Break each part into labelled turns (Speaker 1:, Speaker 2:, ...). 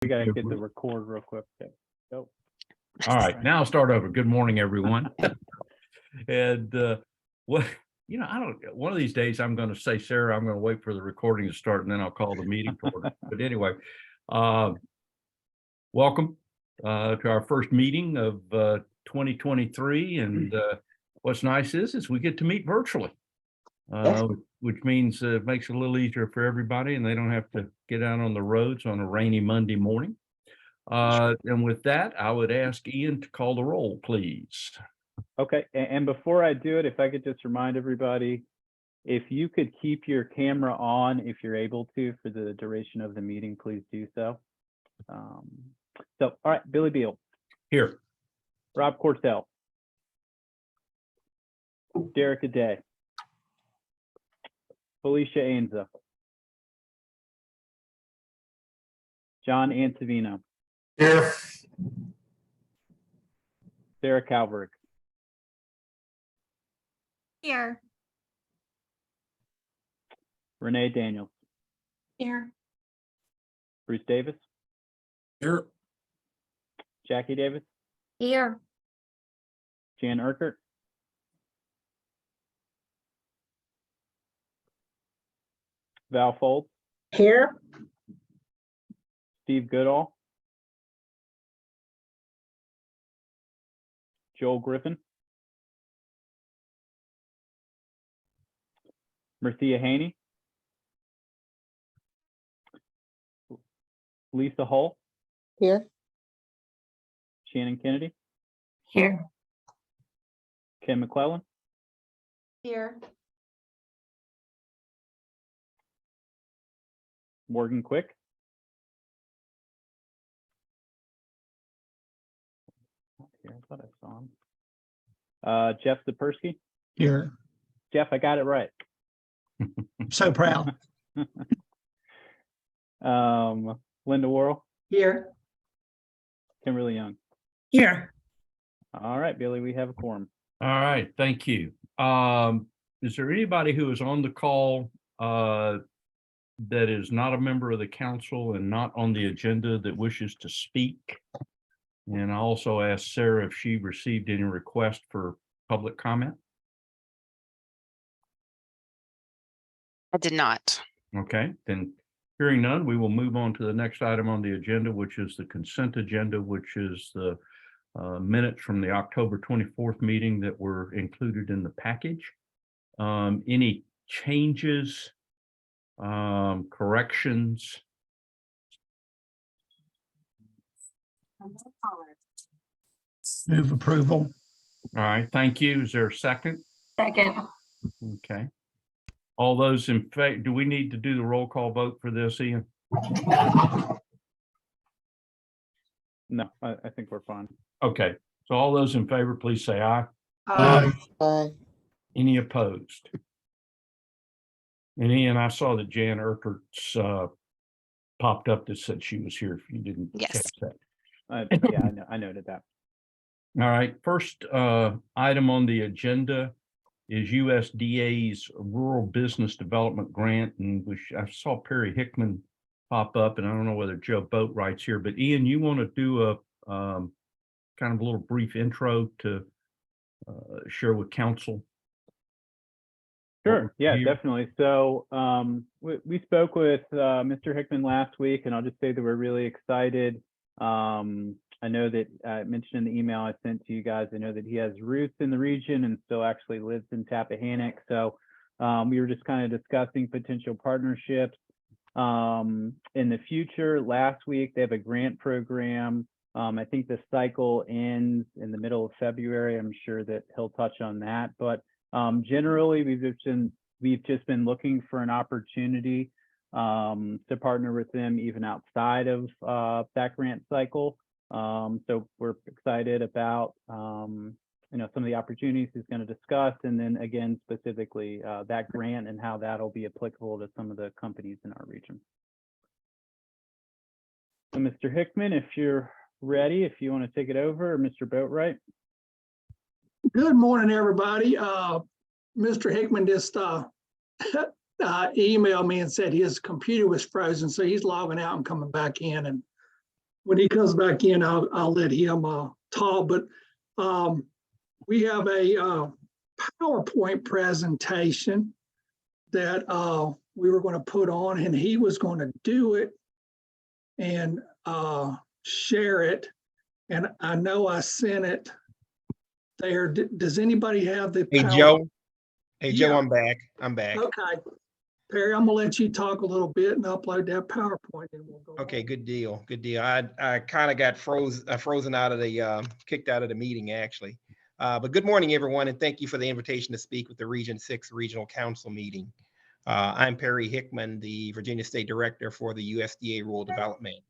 Speaker 1: We gotta get the record real quick. Okay. Go.
Speaker 2: All right, now I'll start over. Good morning, everyone. And what, I don't, one of these days I'm going to say, Sarah, I'm going to wait for the recording to start and then I'll call the meeting to order. But anyway, welcome to our first meeting of 2023. And what's nice is we get to meet virtually, which means it makes it a little easier for everybody and they don't have to get out on the roads on a rainy Monday morning. And with that, I would ask Ian to call the roll, please.
Speaker 1: Okay, and before I do it, if I could just remind everybody, if you could keep your camera on, if you're able to, for the duration of the meeting, please do so. All right, Billy Beal.
Speaker 2: Here.
Speaker 1: Rob Cortell. Derek Aday. Felicia Ainza. John Antavino.
Speaker 3: Here.
Speaker 1: Sarah Calvert.
Speaker 4: Here.
Speaker 1: Renee Daniels.
Speaker 4: Here.
Speaker 1: Bruce Davis.
Speaker 3: Here.
Speaker 1: Jackie Davis.
Speaker 4: Here.
Speaker 1: Jan Urquhart. Val Fold.
Speaker 4: Here.
Speaker 1: Steve Goodall. Joel Griffin. Marthea Haney. Lisa Hull.
Speaker 4: Here.
Speaker 1: Shannon Kennedy.
Speaker 4: Here.
Speaker 1: Kim McClellan.
Speaker 4: Here.
Speaker 1: Morgan Quick. Here, I thought I saw him. Jeff Sapersky.
Speaker 5: Here.
Speaker 1: Jeff, I got it right.
Speaker 5: So proud.
Speaker 1: Linda Worrell.
Speaker 4: Here.
Speaker 1: Kimberly Young.
Speaker 4: Here.
Speaker 1: All right, Billy, we have a quorum.
Speaker 2: All right, thank you. Is there anybody who is on the call that is not a member of the council and not on the agenda that wishes to speak? And I also asked Sarah if she received any request for public comment.
Speaker 6: I did not.
Speaker 2: Okay, then hearing none, we will move on to the next item on the agenda, which is the consent agenda, which is the minutes from the October 24th meeting that were included in the package. Any changes, corrections?
Speaker 5: Move approval.
Speaker 2: All right, thank you. Is there a second?
Speaker 4: Second.
Speaker 2: Okay. All those in favor, do we need to do the roll call vote for this, Ian?
Speaker 1: No, I think we're fine.
Speaker 2: Okay, so all those in favor, please say aye.
Speaker 5: Aye.
Speaker 2: Any opposed? And Ian, I saw that Jan Urquhart's popped up that said she was here if you didn't
Speaker 6: Yes.
Speaker 2: catch that.
Speaker 1: Yeah, I noted that.
Speaker 2: All right, first item on the agenda is USDA's Rural Business Development Grant, and which I saw Perry Hickman pop up, and I don't know whether Joe Boatwright's here, but Ian, you want to do a kind of a little brief intro to share with council?
Speaker 1: Sure, yeah,
Speaker 2: Here.
Speaker 1: definitely. So we spoke with Mr. Hickman last week, and I'll just say that we're really excited. I know that I mentioned in the email I sent to you guys, I know that he has roots in the region and still actually lives in Tappahannock. So we were just kind of discussing potential partnerships in the future. Last week, they have a grant program. I think the cycle ends in the middle of February. I'm sure that he'll touch on that. But generally, we've just been looking for an opportunity to partner with them even outside of that grant cycle. So we're excited about some of the opportunities he's going to discuss, and then again specifically that grant and how that'll be applicable to some of the companies in our region. So Mr. Hickman, if you're ready, if you want to take it over, or Mr. Boatwright.
Speaker 5: Good morning, everybody. Mr. Hickman just emailed me and said his computer was frozen, so he's logging out and coming back in. And when he comes back in, I'll let him talk, but we have a PowerPoint presentation that we were going to put on, and he was going to do it and share it. And I know I sent it there. Does anybody have the?
Speaker 7: Hey, Joe. Hey, Joe,
Speaker 5: Yeah.
Speaker 7: I'm back. I'm back.
Speaker 5: Okay. Perry, I'm gonna let you talk a little bit and upload that PowerPoint and we'll go.
Speaker 7: Okay, good deal. Good deal. I kind of got frozen out of the, kicked out of the meeting, actually. But good morning, everyone, and thank you for the invitation to speak with the Region 6 Regional Council meeting. I'm Perry Hickman, the Virginia State Director for the USDA Rural Development.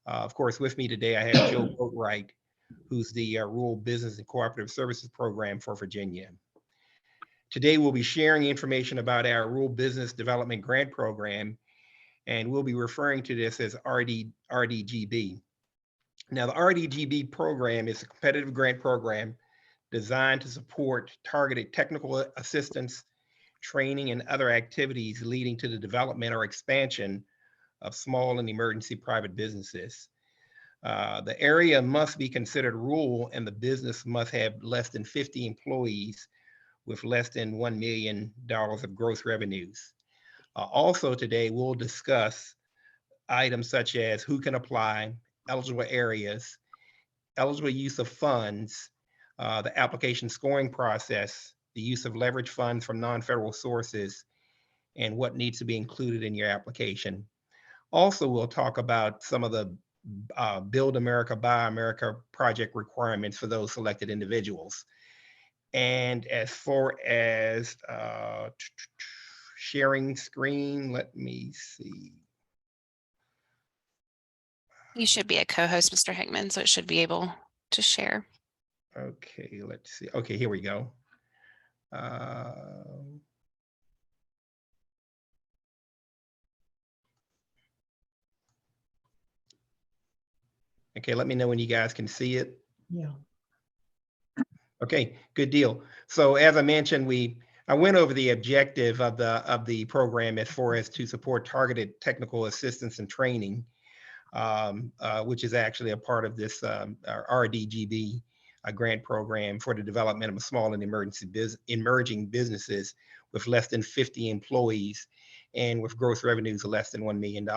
Speaker 7: Of course, with me today, I have Joe Boatwright, who's the Rural Business and Cooperative Services Program for Virginia. Today, we'll be sharing information about our Rural Business Development Grant Program, and we'll be referring to this as RDGB. Now, the RDGB program is a competitive grant program designed to support targeted technical assistance, training, and other activities leading to the development or expansion of small and emergency private businesses. The area must be considered rural, and the business must have less than 50 employees with less than $1 million of gross revenues. Also today, we'll discuss items such as who can apply, eligible areas, eligible use of funds, the application scoring process, the use of leverage funds from non-federal sources, and what needs to be included in your application. Also, we'll talk about some of the Build America, Buy America project requirements for those selected individuals. And as far as sharing screen, let me see.
Speaker 6: You should be a co-host, Mr. Hickman, so it should be able to share.
Speaker 7: Okay, let's see. Okay, here we go. Okay, let me know when you guys can see it.
Speaker 5: Yeah.
Speaker 7: Okay, good deal. So as I mentioned, I went over the objective of the program as far as to support targeted technical assistance and training, which is actually a part of this RDGB grant program for the development of small and emerging businesses with less than 50 employees and with gross revenues of less than $1 million.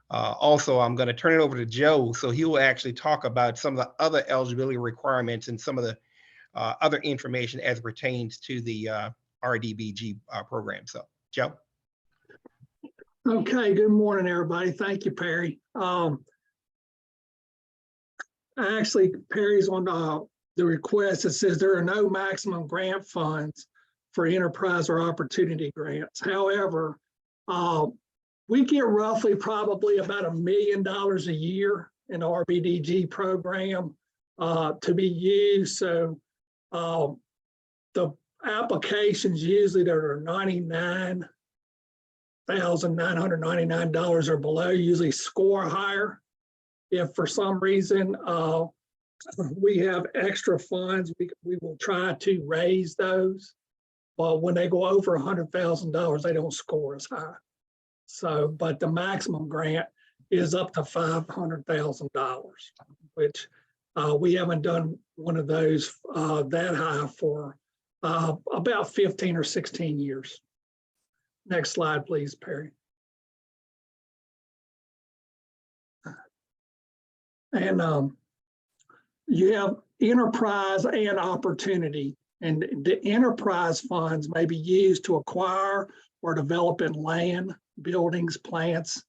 Speaker 7: Also, I'm going to turn it over to Joe, so he will actually talk about some of the other eligibility requirements and some of the other information as it pertains to the RDBG program. So, Joe.
Speaker 5: Okay, good morning, everybody. Thank you, Perry. Actually, Perry's on the request. It says there are no maximum grant funds for enterprise or opportunity grants. However, we get roughly probably about $1 million a year in the RBDG program to be used. So the applications usually that are $99,999 or below usually score higher. If for some reason we have extra funds, we will try to raise those. But when they go over $100,000, they don't score as high. So, but the maximum grant is up to $500,000, which we haven't done one of those that high for about 15 or 16 years. Next slide, please, Perry. And you have enterprise and opportunity, and the enterprise funds may be used to acquire or develop in land, buildings, plants,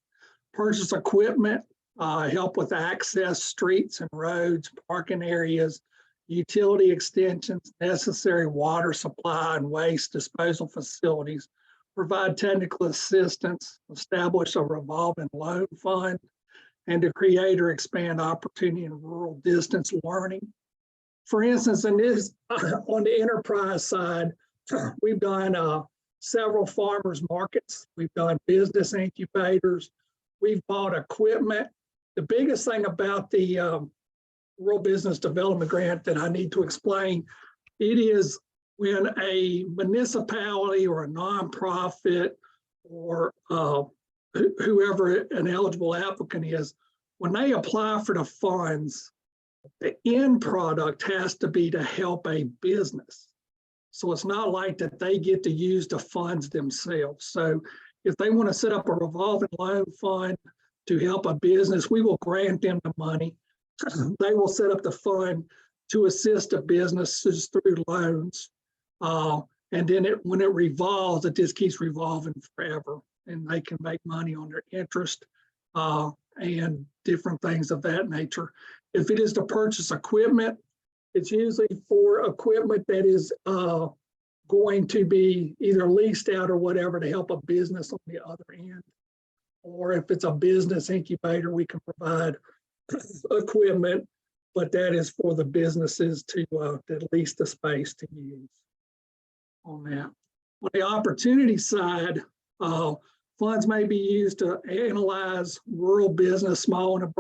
Speaker 5: purchase equipment, help with access, streets and roads, parking areas, utility extensions, necessary water supply and waste disposal facilities, provide technical assistance, establish a revolving loan fund, and to create or expand opportunity in rural distance learning. For instance, in this, on the enterprise side, we've done several farmers markets. We've done business incubators. We've bought equipment. The biggest thing about the Rural Business Development Grant that I need to explain, it is when a municipality or a nonprofit or whoever an eligible applicant is when they apply for the funds, the end product has to be to help a business. So it's not like that they get to use the funds themselves. So if they want to set up a revolving loan fund to help a business, we will grant them the money. They will set up the fund to assist the businesses through loans. And then when it revolves, it just keeps revolving forever, and they can make money on their interest and different things of that nature. If it is to purchase equipment, it's usually for equipment that is going to be either leased out or whatever to help a business on the other end. Or if it's a business incubator, we can provide equipment, but that is for the businesses to lease the space to use on that. On the opportunity side, funds may be used to analyze rural business, small and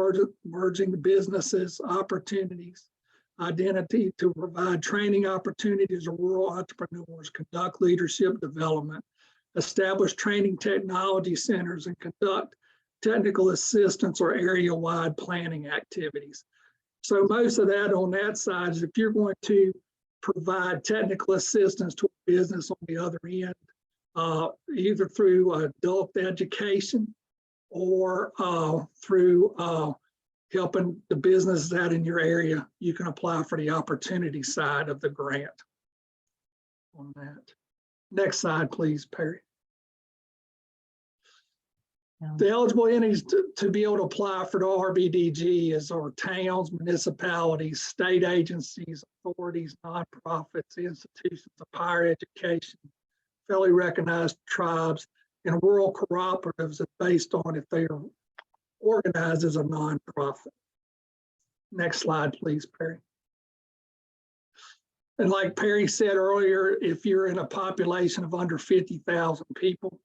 Speaker 5: emerging businesses, opportunities, identity, to provide training opportunities to rural entrepreneurs, conduct leadership development, establish training technology centers, and conduct technical assistance or area-wide planning activities. So most of that on that side is if you're going to provide technical assistance to a business on the other end, either through adult education or through helping the businesses out in your area, you can apply for the opportunity side of the grant on that. Next slide, please, Perry. The eligible entities to be able to apply for the RBDG is our towns, municipalities, state agencies, authorities, nonprofits, institutions of higher education, federally recognized tribes, and rural cooperatives based on if they are organized as a nonprofit. Next slide, please, Perry. And like Perry said earlier, if you're in a population of under 50,000 people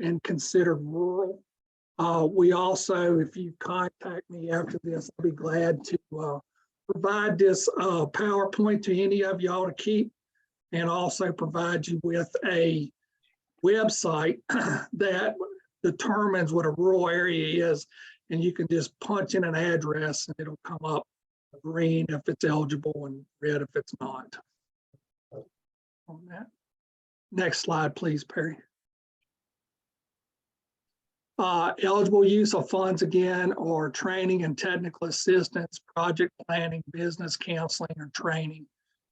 Speaker 5: and considered rural, we also, if you contact me after this, I'll be glad to provide this PowerPoint to any of y'all to keep, and also provide you with a website that determines what a rural area is, and you can just punch in an address and it'll come up green if it's eligible and red if it's not. On that. Next slide, please, Perry. Eligible use of funds again or training and technical assistance, project planning, business counseling or training,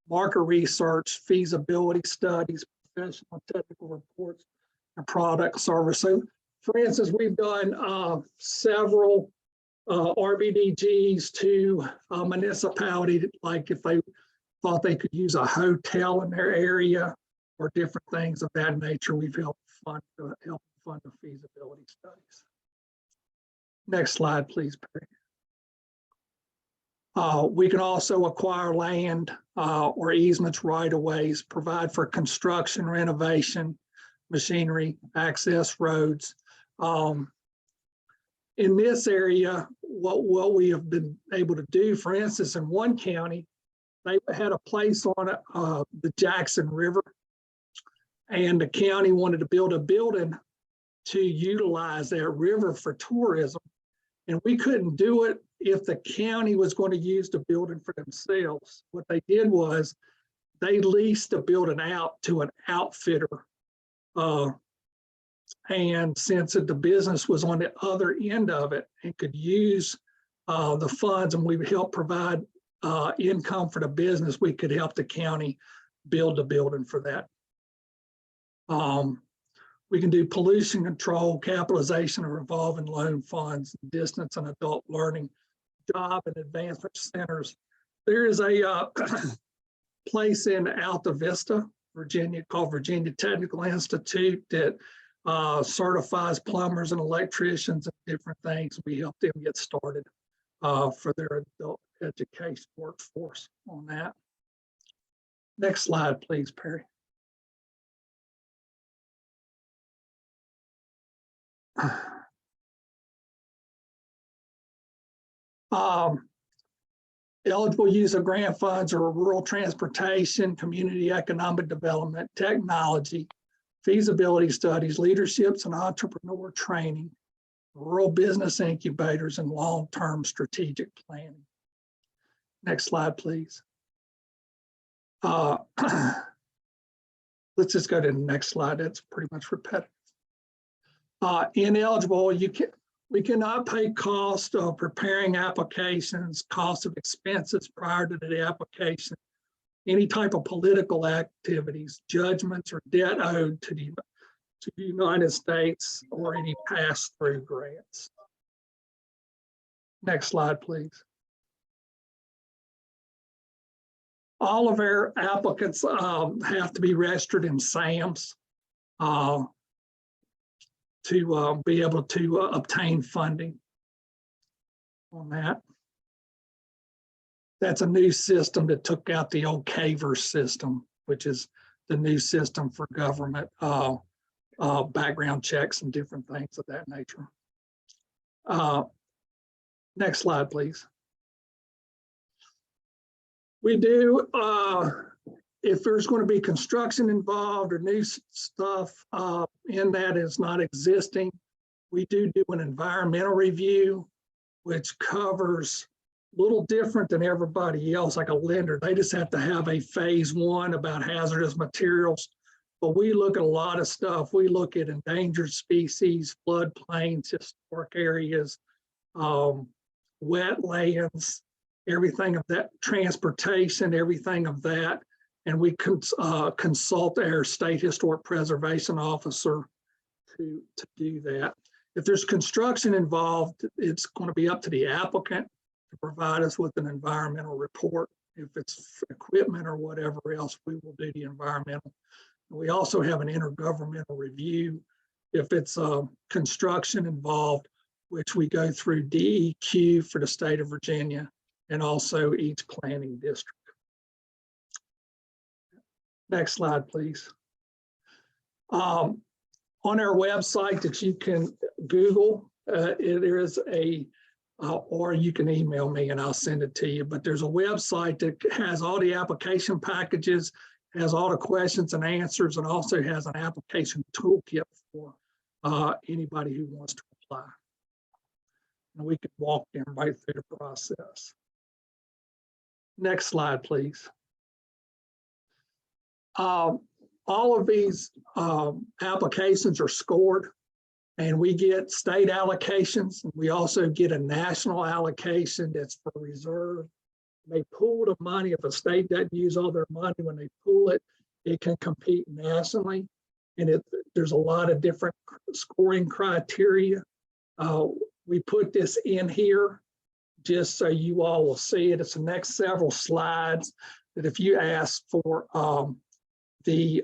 Speaker 5: market research, feasibility studies, professional technical reports, and product service. So for instance, we've done several RBDGs to a municipality, like if they thought they could use a hotel in their area or different things of that nature, we've helped fund the feasibility studies. Next slide, please, Perry. We can also acquire land or easements, right-of-ways, provide for construction, renovation, machinery, access roads. In this area, what we have been able to do, for instance, in one county, they had a place on the Jackson River, and the county wanted to build a building to utilize that river for tourism. And we couldn't do it if the county was going to use the building for themselves. What they did was they leased the building out to an outfitter. And since the business was on the other end of it and could use the funds, and we would help provide income for the business, we could help the county build the building for that. We can do pollution control, capitalization of revolving loan funds, distance and adult learning, job and advancement centers. There is a place in Alta Vista, Virginia, called Virginia Technical Institute that certifies plumbers and electricians and different things. We help them get started for their adult education workforce on that. Next slide, please, Perry. Eligible use of grant funds are rural transportation, community economic development, technology, feasibility studies, leaderships and entrepreneur training, rural business incubators, and long-term strategic planning. Next slide, please. Let's just go to the next slide. That's pretty much repetitive. Ineligible, we cannot pay cost of preparing applications, cost of expenses prior to the application, any type of political activities, judgments, or debt owed to the United States, or any pass-through grants. Next slide, please. All of our applicants have to be registered in SAMS to be able to obtain funding on that. That's a new system that took out the old CAVER system, which is the new system for government background checks and different things of that nature. Next slide, please. We do, if there's going to be construction involved or new stuff in that is not existing, we do an environmental review, which covers a little different than everybody else, like a lender. They just have to have a phase 1 about hazardous materials. But we look at a lot of stuff. We look at endangered species, floodplains, historic areas, wetlands, everything of that, transportation, everything of that. And we consult our state historic preservation officer to do that. If there's construction involved, it's going to be up to the applicant to provide us with an environmental report. If it's equipment or whatever else, we will do the environmental. We also have an intergovernmental review if it's construction involved, which we go through DEQ for the state of Virginia and also each planning district. Next slide, please. On our website that you can Google, there is a, or you can email me and I'll send it to you, but there's a website that has all the application packages, has all the questions and answers, and also has an application toolkit for anybody who wants to apply. And we can walk them right through the process. Next slide, please. All of these applications are scored, and we get state allocations. We also get a national allocation that's for reserve. They pool the money. If a state doesn't use all their money, when they pool it, it can compete nationally. And there's a lot of different scoring criteria. We put this in here just so you all will see it. It's the next several slides that if you ask for the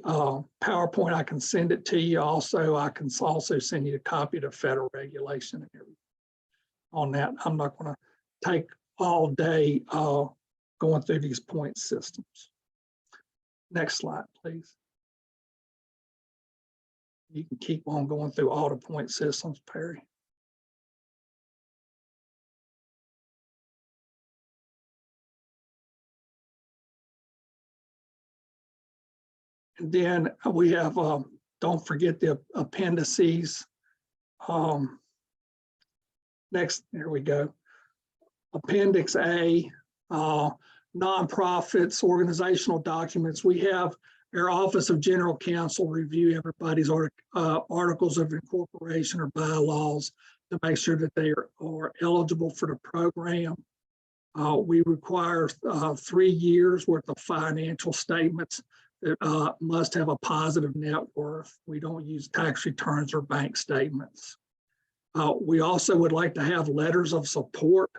Speaker 5: PowerPoint, I can send it to you. Also, I can also send you a copy of the federal regulation and everything on that. I'm not going to take all day going through these point systems. Next slide, please. You can keep on going through all the point systems, Perry. And then we have, don't forget the appendices. Next, there we go. Appendix A, nonprofits, organizational documents. We have our Office of General Counsel review everybody's articles of incorporation or bylaws to make sure that they are eligible for the program. We require 3 years worth of financial statements that must have a positive net worth. We don't use tax returns or bank statements. We also would like to have letters of support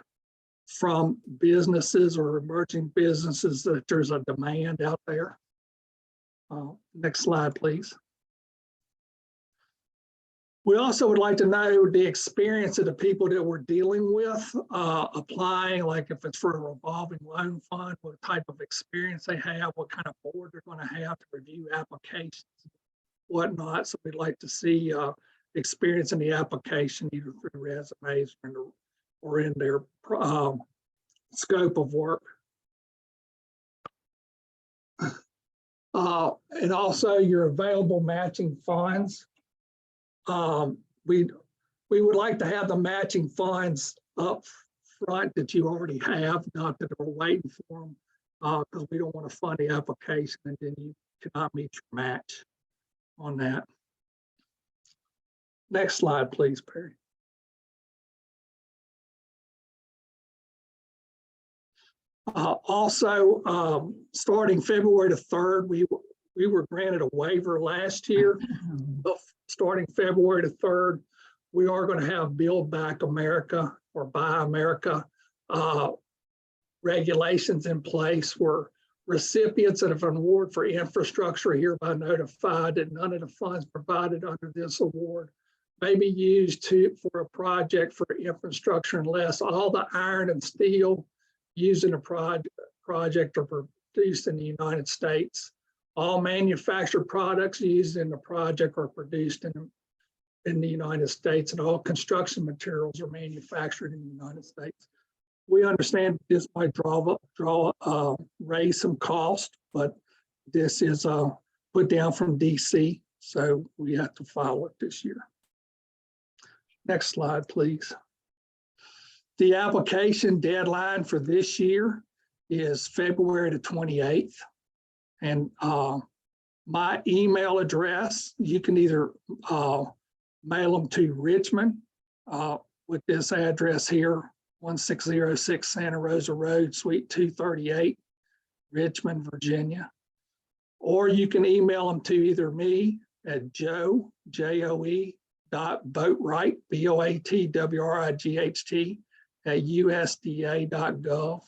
Speaker 5: from businesses or emerging businesses that there's a demand out there. Next slide, please. We also would like to know the experience of the people that we're dealing with applying, like if it's for a revolving loan fund, what type of experience they have, what kind of board they're going to have to review applications, whatnot. So we'd like to see experience in the application, either through resumes or in their scope of work. And also your available matching funds. we would like to have the matching funds up front that you already have, not that we're waiting for them. Because we don't want to fund the application and then you cannot meet your match on that. Next slide, please, Perry. Also, starting February the 3rd, we were granted a waiver last year. But starting February the 3rd, we are going to have Build Back America or Buy America regulations in place where recipients of an award for infrastructure are hereby notified that none of the funds provided under this award may be used for a project for infrastructure unless all the iron and steel used in a project are produced in the United States. All manufactured products used in the project are produced in the United States, and all construction materials are manufactured in the United States. We understand this might raise some cost, but this is put down from DC, so we have to follow it this year. Next slide, please. The application deadline for this year is February the 28th. And my email address, you can either mail them to Richmond with this address here, 1606 Santa Rosa Road, Suite 238, Richmond, Virginia. Or you can email them to either me at joe.boatwright, BOATWRIGHT, at USDA.gov.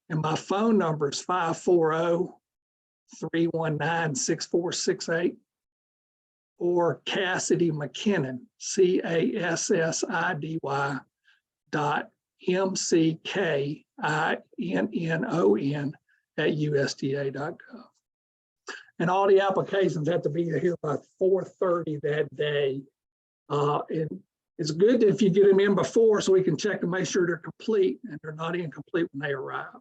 Speaker 5: And my phone number is 540-319-6468, or Cassidy McKinnon, CASSIDY .MCKINNON at USDA.gov. And all the applications have to be here by 4:30 that day. And it's good if you get them in before so we can check to make sure they're complete and they're not incomplete when they arrive.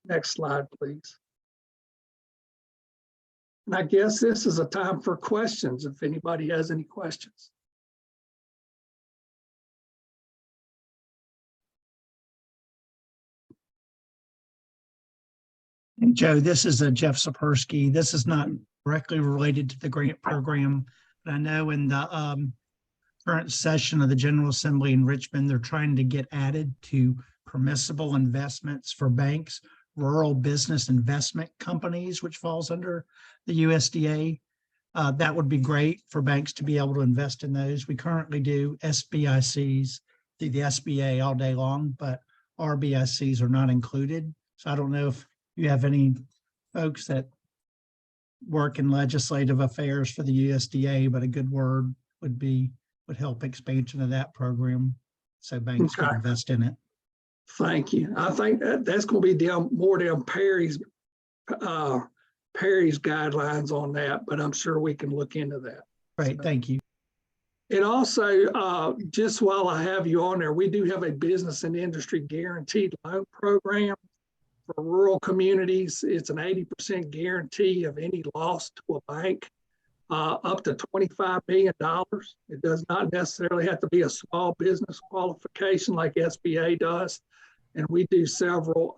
Speaker 5: Next slide, please. And I guess this is a time for questions, if anybody has any questions.
Speaker 8: Hey, Joe, this is Jeff Sapersky. This is not directly related to the grant program, but I know in the current session of the General Assembly in Richmond, they're trying to get added to permissible investments for banks, rural business investment companies, which falls under the USDA. That would be great for banks to be able to invest in those. We currently do SBICs through the SBA all day long, but RBICs are not included. So I don't know if you have any folks that work in legislative affairs for the USDA, but a good word would help expansion of that program so banks can invest in it.
Speaker 5: Thank you. I think that's going to be more down Perry's guidelines on that, but I'm sure we can look into that.
Speaker 8: Right, thank you.
Speaker 5: And also, just while I have you on there, we do have a business and industry guaranteed loan program for rural communities. It's an 80% guarantee of any loss to a bank, up to $25 million. It does not necessarily have to be a small business qualification like SBA does. And we do several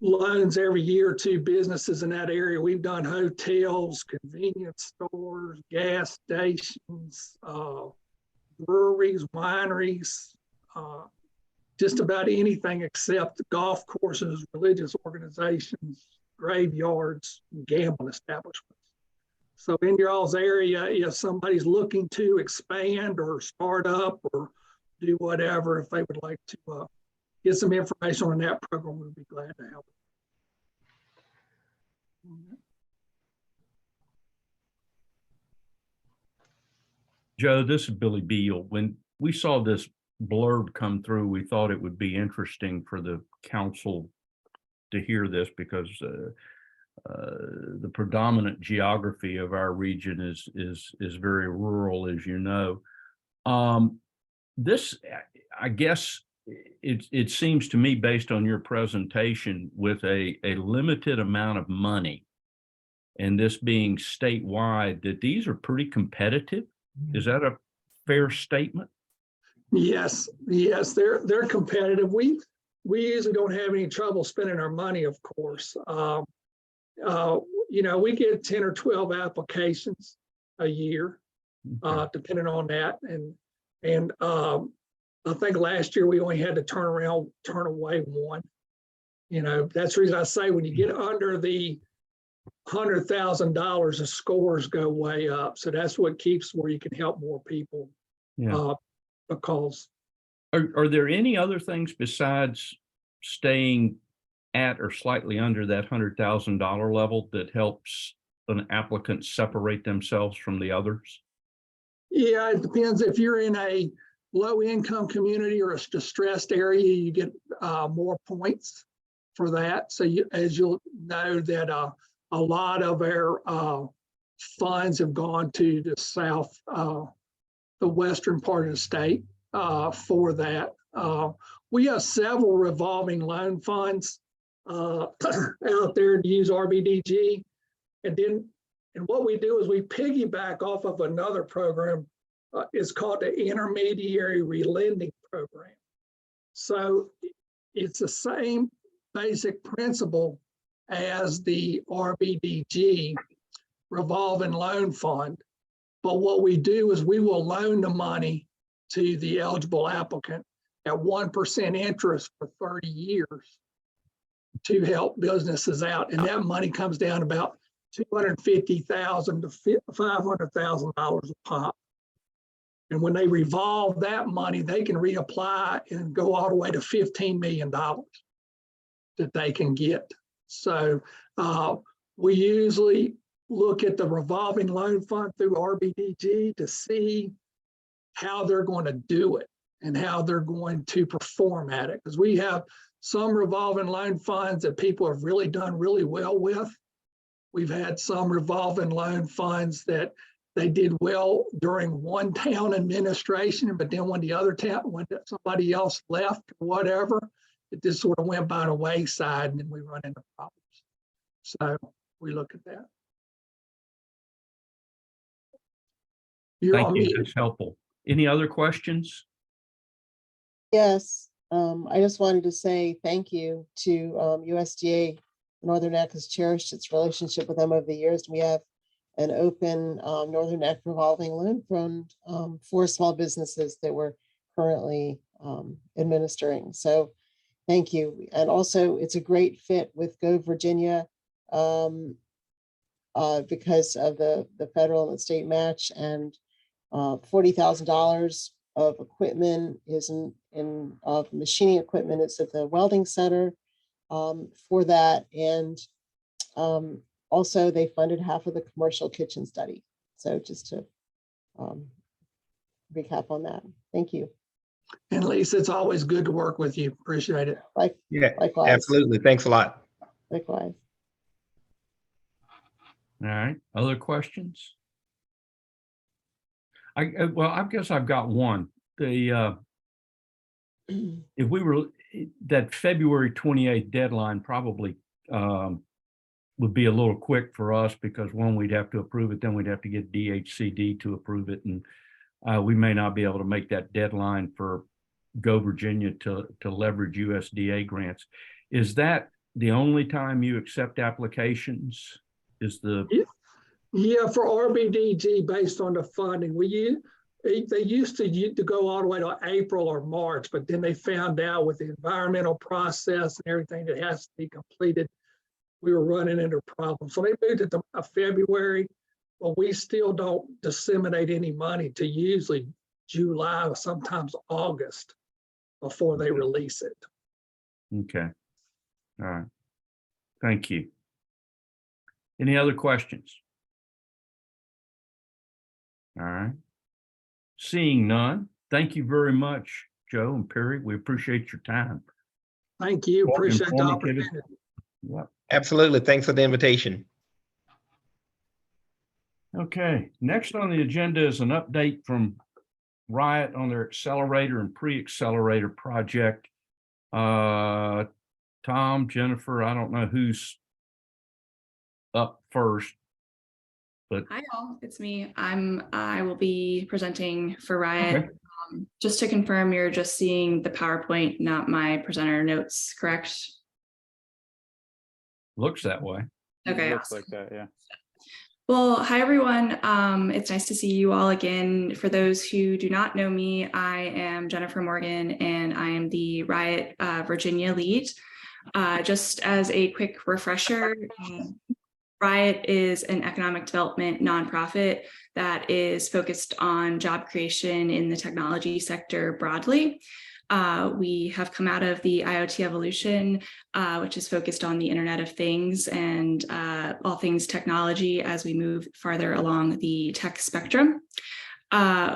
Speaker 5: loans every year to businesses in that area. We've done hotels, convenience stores, gas stations, breweries, wineries, just about anything except golf courses, religious organizations, graveyards, and gambling establishments. So in your all's area, if somebody's looking to expand or start up or do whatever, if they would like to get some information on that program, we'd be glad to help.
Speaker 2: Joe, this is Billy Beal. When we saw this blurb come through, we thought it would be interesting for the council to hear this because the predominant geography of our region is very rural, as you know. This, I guess, it seems to me, based on your presentation, with a limited amount of money, and this being statewide, that these are pretty competitive Is that a fair statement?
Speaker 5: Yes, they're competitive. We usually don't have any trouble spending our money, of course. We get 10 or 12 applications a year, depending on that. And I think last year we only had to turn away one. That's the reason I say when you get under the $100,000, the scores go way up. So that's what keeps where you can help more people.
Speaker 2: Yeah.
Speaker 5: Because
Speaker 2: Are there any other things besides staying at or slightly under that $100,000 level that helps an applicant separate themselves from the others?
Speaker 5: yeah, it depends. If you're in a low income community or a distressed area, you get more points for that. So as you'll know that a lot of our funds have gone to the south, the western part of the state for that. We have several revolving loan funds out there to use RBDG. And what we do is we piggyback off of another program. It's called the Intermediary Relending Program. So it's the same basic principle as the RBDG revolving loan fund. But what we do is we will loan the money to the eligible applicant at 1% interest for 30 years to help businesses out. And that money comes down about $250,000 to $500,000 a pop. And when they revolve that money, they can reapply and go all the way to $15 million that they can get. So we usually look at the revolving loan fund through RBDG to see how they're going to do it and how they're going to perform at it. Because we have some revolving loan funds that people have really done really well with. We've had some revolving loan funds that they did well during one town administration, but then when the other town, when somebody else left or whatever, it just sort of went by the wayside and then we run into problems. So we look at that. You're on
Speaker 2: Thank you.
Speaker 5: mute.
Speaker 2: That's helpful. Any other questions?
Speaker 4: Yes, I just wanted to say thank you to USDA. Northern Neck has cherished its relationship with them over the years. We have an open Northern Neck revolving loan fund for small businesses that we're currently administering. So thank you. And also it's a great fit with Go Virginia because of the federal and state match, and $40,000 of equipment is in machining equipment is at the welding center for that. And also they funded half of the commercial kitchen study. So just to recap on that. Thank you.
Speaker 5: And Lisa, it's always good to work with you. Appreciate it.
Speaker 7: Yeah,
Speaker 4: Likewise.
Speaker 7: absolutely. Thanks a lot.
Speaker 4: Likewise.
Speaker 2: All right. Other questions? I guess I've got one. If we were, that February 28th deadline probably would be a little quick for us because one, we'd have to approve it, then we'd have to get DHCD to approve it. And we may not be able to make that deadline for Go Virginia to leverage USDA grants. Is that the only time you accept applications?
Speaker 5: Yeah, for RBDG based on the funding, they used to go all the way to April or March, but then they found out with the environmental process and everything that has to be completed, we were running into problems. So they moved it to February, but we still don't disseminate any money to usually July or sometimes August before they release it.
Speaker 2: Okay. All right. Thank you. Any other questions? All right. Seeing none, thank you very much, Joe and Perry. We appreciate your time.
Speaker 5: Thank you. Appreciate the
Speaker 2: Informative.
Speaker 5: opportunity.
Speaker 2: Yep.
Speaker 7: Absolutely. Thanks for the invitation.
Speaker 2: Okay, next on the agenda is an update from Riot on their accelerator and pre-accelerator project. Tom, Jennifer, I don't know who's up first. but
Speaker 9: Hi all, it's me. I will be presenting for Riot.
Speaker 2: Okay.
Speaker 9: Just to confirm, you're just seeing the PowerPoint, not my presenter notes, correct?
Speaker 2: looks that way.
Speaker 9: Okay,
Speaker 1: Looks
Speaker 9: awesome.
Speaker 1: like that, yeah.
Speaker 9: Well, hi everyone. It's nice to see you all again. For those who do not know me, I am Jennifer Morgan and I am the Riot Virginia lead. Just as a quick refresher, Riot is an economic development nonprofit that is focused on job creation in the technology sector broadly. We have come out of the IoT evolution, which is focused on the Internet of Things and all things technology as we move farther along the tech spectrum.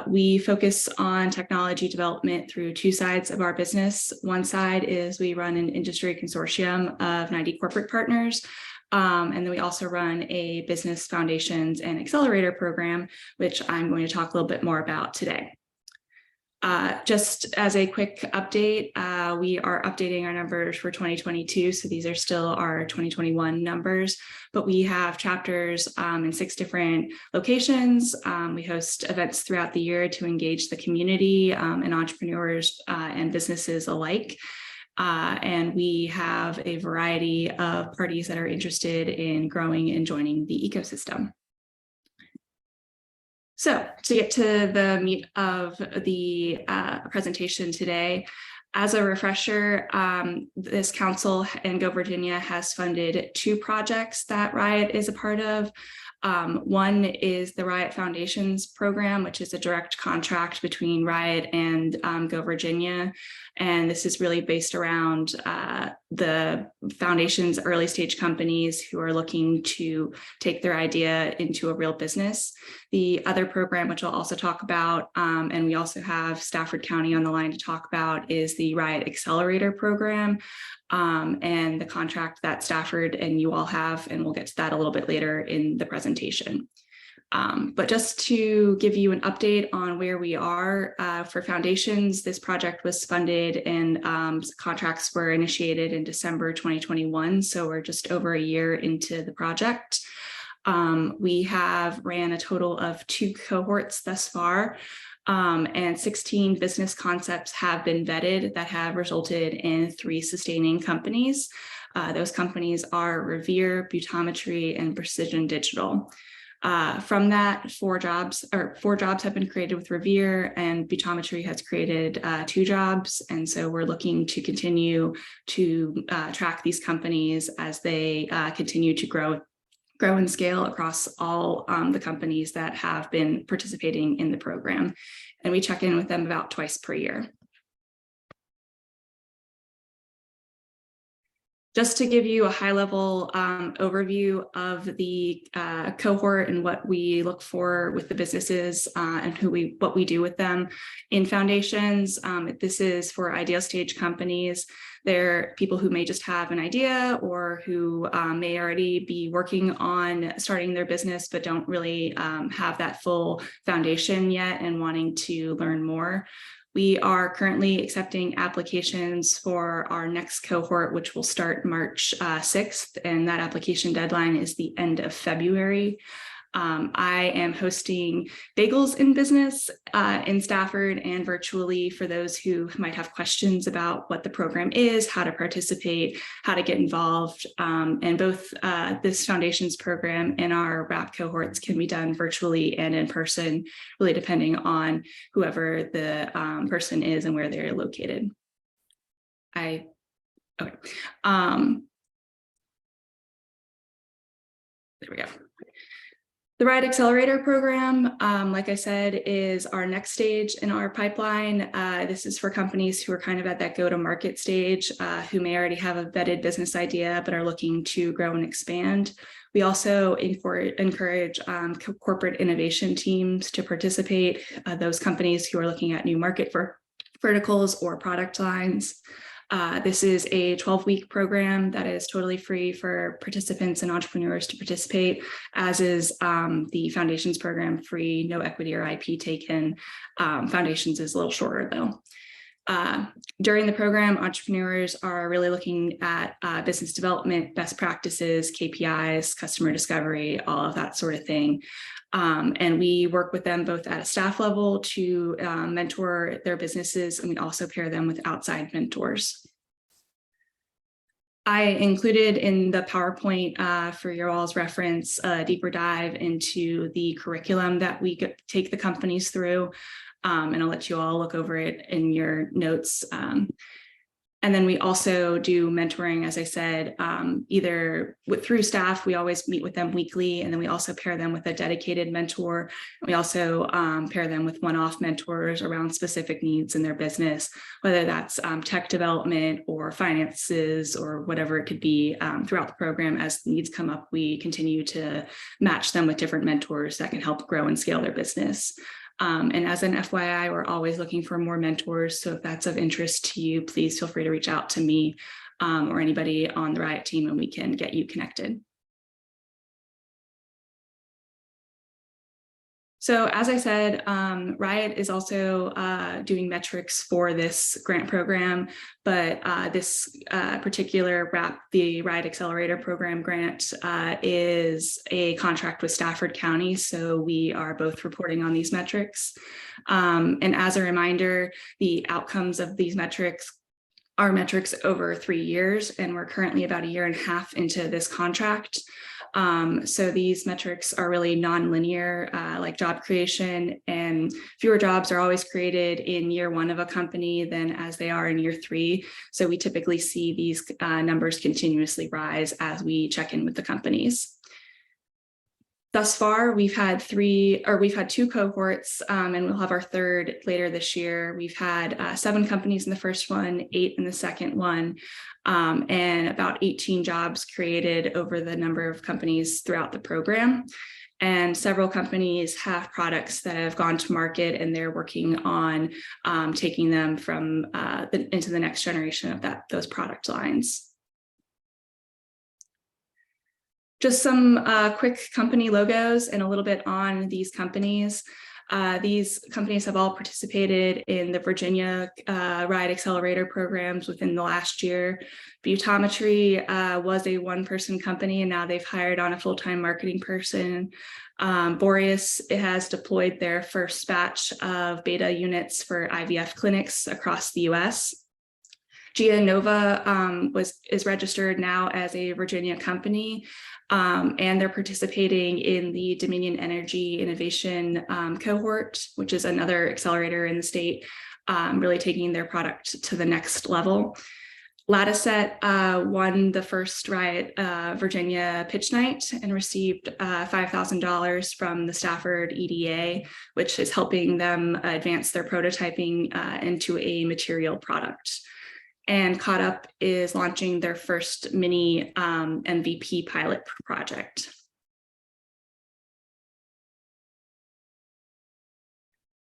Speaker 9: We focus on technology development through two sides of our business. One side is we run an industry consortium of 90 corporate partners. And then we also run a business foundations and accelerator program, which I'm going to talk a little bit more about today. Just as a quick update, we are updating our numbers for 2022. So these are still our 2021 numbers, but we have chapters in 6 different locations. We host events throughout the year to engage the community and entrepreneurs and businesses alike. And we have a variety of parties that are interested in growing and joining the ecosystem. So to get to the meat of the presentation today, as a refresher, this council and Go Virginia has funded 2 projects that Riot is a part of. One is the Riot Foundations program, which is a direct contract between Riot and Go Virginia. And this is really based around the foundation's early stage companies who are looking to take their idea into a real business. The other program, which I'll also talk about, and we also have Stafford County on the line to talk about, is the Riot Accelerator program. And the contract that Stafford and you all have, and we'll get to that a little bit later in the presentation. But just to give you an update on where we are for foundations, this project was funded and contracts were initiated in December 2021. So we're just over a year into the project. We have ran a total of 2 cohorts thus far. And 16 business concepts have been vetted that have resulted in 3 sustaining companies. Those companies are Revere, Butometry, and Precision Digital. From that, 4 jobs have been created with Revere, and Butometry has created 2 jobs. And so we're looking to continue to track these companies as they continue to grow and scale across all the companies that have been participating in the program. And we check in with them about twice per year. Just to give you a high-level overview of the cohort and what we look for with the businesses and what we do with them in foundations. This is for ideal stage companies. They're people who may just have an idea or who may already be working on starting their business, but don't really have that full foundation yet and wanting to learn more. We are currently accepting applications for our next cohort, which will start March 6th, and that application deadline is the end of February. I am hosting Bagels in Business in Stafford and virtually for those who might have questions about what the program is, how to participate, how to get involved. And both this foundations program and our RAP cohorts can be done virtually and in person, really depending on whoever the person is and where they're located. Okay. There we go. The Riot Accelerator program, like I said, is our next stage in our pipeline. This is for companies who are kind of at that go-to-market stage, who may already have a vetted business idea, but are looking to grow and expand. We also encourage corporate innovation teams to participate, those companies who are looking at new market verticals or product lines. This is a 12-week program that is totally free for participants and entrepreneurs to participate, as is the Foundations program, free, no equity or IP taken. Foundations is a little shorter though. During the program, entrepreneurs are really looking at business development, best practices, KPIs, customer discovery, all of that sort of thing. And we work with them both at a staff level to mentor their businesses, and we also pair them with outside mentors. I included in the PowerPoint for your all's reference a deeper dive into the curriculum that we take the companies through. And I'll let you all look over it in your notes. And then we also do mentoring, as I said, either through staff. We always meet with them weekly, and then we also pair them with a dedicated mentor. We also pair them with one-off mentors around specific needs in their business, whether that's tech development or finances or whatever it could be. Throughout the program, as needs come up, we continue to match them with different mentors that can help grow and scale their business. And as an FYI, we're always looking for more mentors. So if that's of interest to you, please feel free to reach out to me or anybody on the Riot team, and we can get you connected. So as I said, Riot is also doing metrics for this grant program, but this particular RAP, the Riot Accelerator Program grant, is a contract with Stafford County. So we are both reporting on these metrics. And as a reminder, the outcomes of these metrics are metrics over 3 years, and we're currently about 1.5 years into this contract. So these metrics are really non-linear, like job creation, and fewer jobs are always created in year 1 of a company than as they are in year 3. So we typically see these numbers continuously rise as we check in with the companies. Thus far, we've had 2 cohorts, and we'll have our 3rd later this year. We've had 7 companies in the first one, 8 in the second one, and about 18 jobs created over the number of companies throughout the program. And several companies have products that have gone to market, and they're working on taking them from into the next generation of those product lines. Just some quick company logos and a little bit on these companies. These companies have all participated in the Virginia Riot Accelerator programs within the last year. Butometry was a 1-person company, and now they've hired on a full-time marketing person. Boreas has deployed their first batch of beta units for IVF clinics across the US. Gia Nova is registered now as a Virginia company, and they're participating in the Dominion Energy Innovation cohort, which is another accelerator in the state, really taking their product to the next level. Lattiset won the first Riot Virginia pitch night and received $5,000 from the Stafford EDA, which is helping them advance their prototyping into a material product. And Caught Up is launching their first mini MVP pilot project.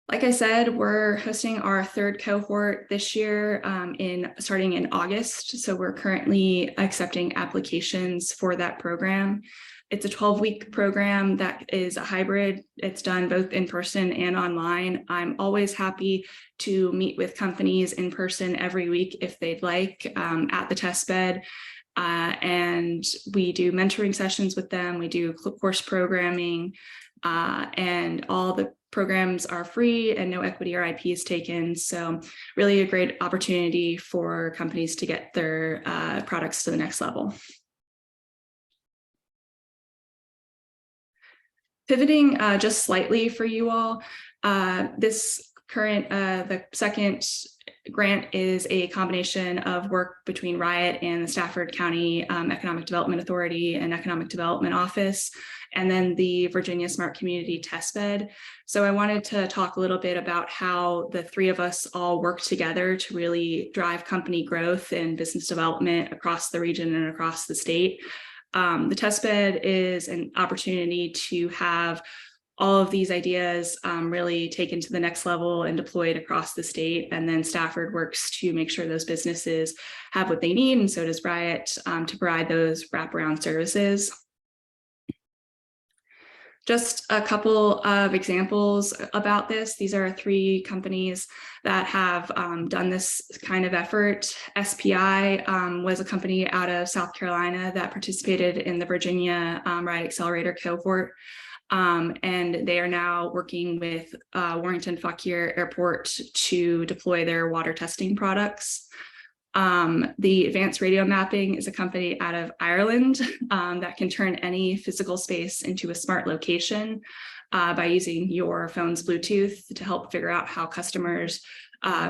Speaker 9: Like I said, we're hosting our 3rd cohort this year starting in August. So we're currently accepting applications for that program. It's a 12-week program that is a hybrid. It's done both in person and online. I'm always happy to meet with companies in person every week if they'd like at the test bed. And we do mentoring sessions with them. We do course programming, and all the programs are free and no equity or IP is taken. So really a great opportunity for companies to get their products to the next level. Pivoting just slightly for you all, this current, the second grant is a combination of work between Riot and the Stafford County Economic Development Authority and Economic Development Office, and then the Virginia Smart Community Testbed. So I wanted to talk a little bit about how the 3 of us all work together to really drive company growth and business development across the region and across the state. The testbed is an opportunity to have all of these ideas really taken to the next level and deployed across the state. And then Stafford works to make sure those businesses have what they need, and so does Riot to provide those wraparound services. Just a couple of examples about this. These are 3 companies that have done this kind of effort. SPI was a company out of South Carolina that participated in the Virginia Ride Accelerator cohort. And they are now working with Warrington Fauquier Airport to deploy their water testing products. The Advanced Radio Mapping is a company out of Ireland that can turn any physical space into a smart location by using your phone's Bluetooth to help figure out how customers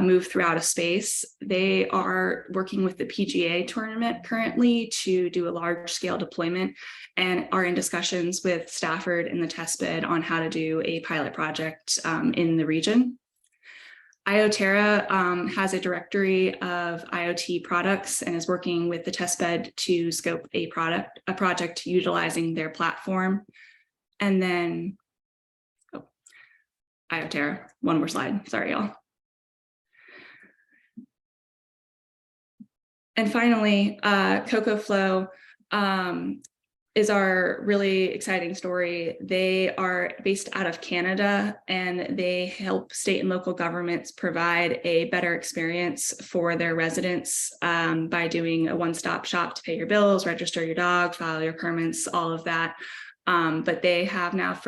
Speaker 9: move throughout a space. They are working with the PGA tournament currently to do a large scale deployment and are in discussions with Stafford and the test bed on how to do a pilot project in the region. IoTerra has a directory of IoT products and is working with the testbed to scope a project utilizing their platform. And then, IoTerra, one more slide, sorry y'all. And finally, CocoFlow is our really exciting story. They are based out of Canada and they help state and local governments provide a better experience for their residents by doing a one-stop shop to pay your bills, register your dog, file your permits, all of that. But they have now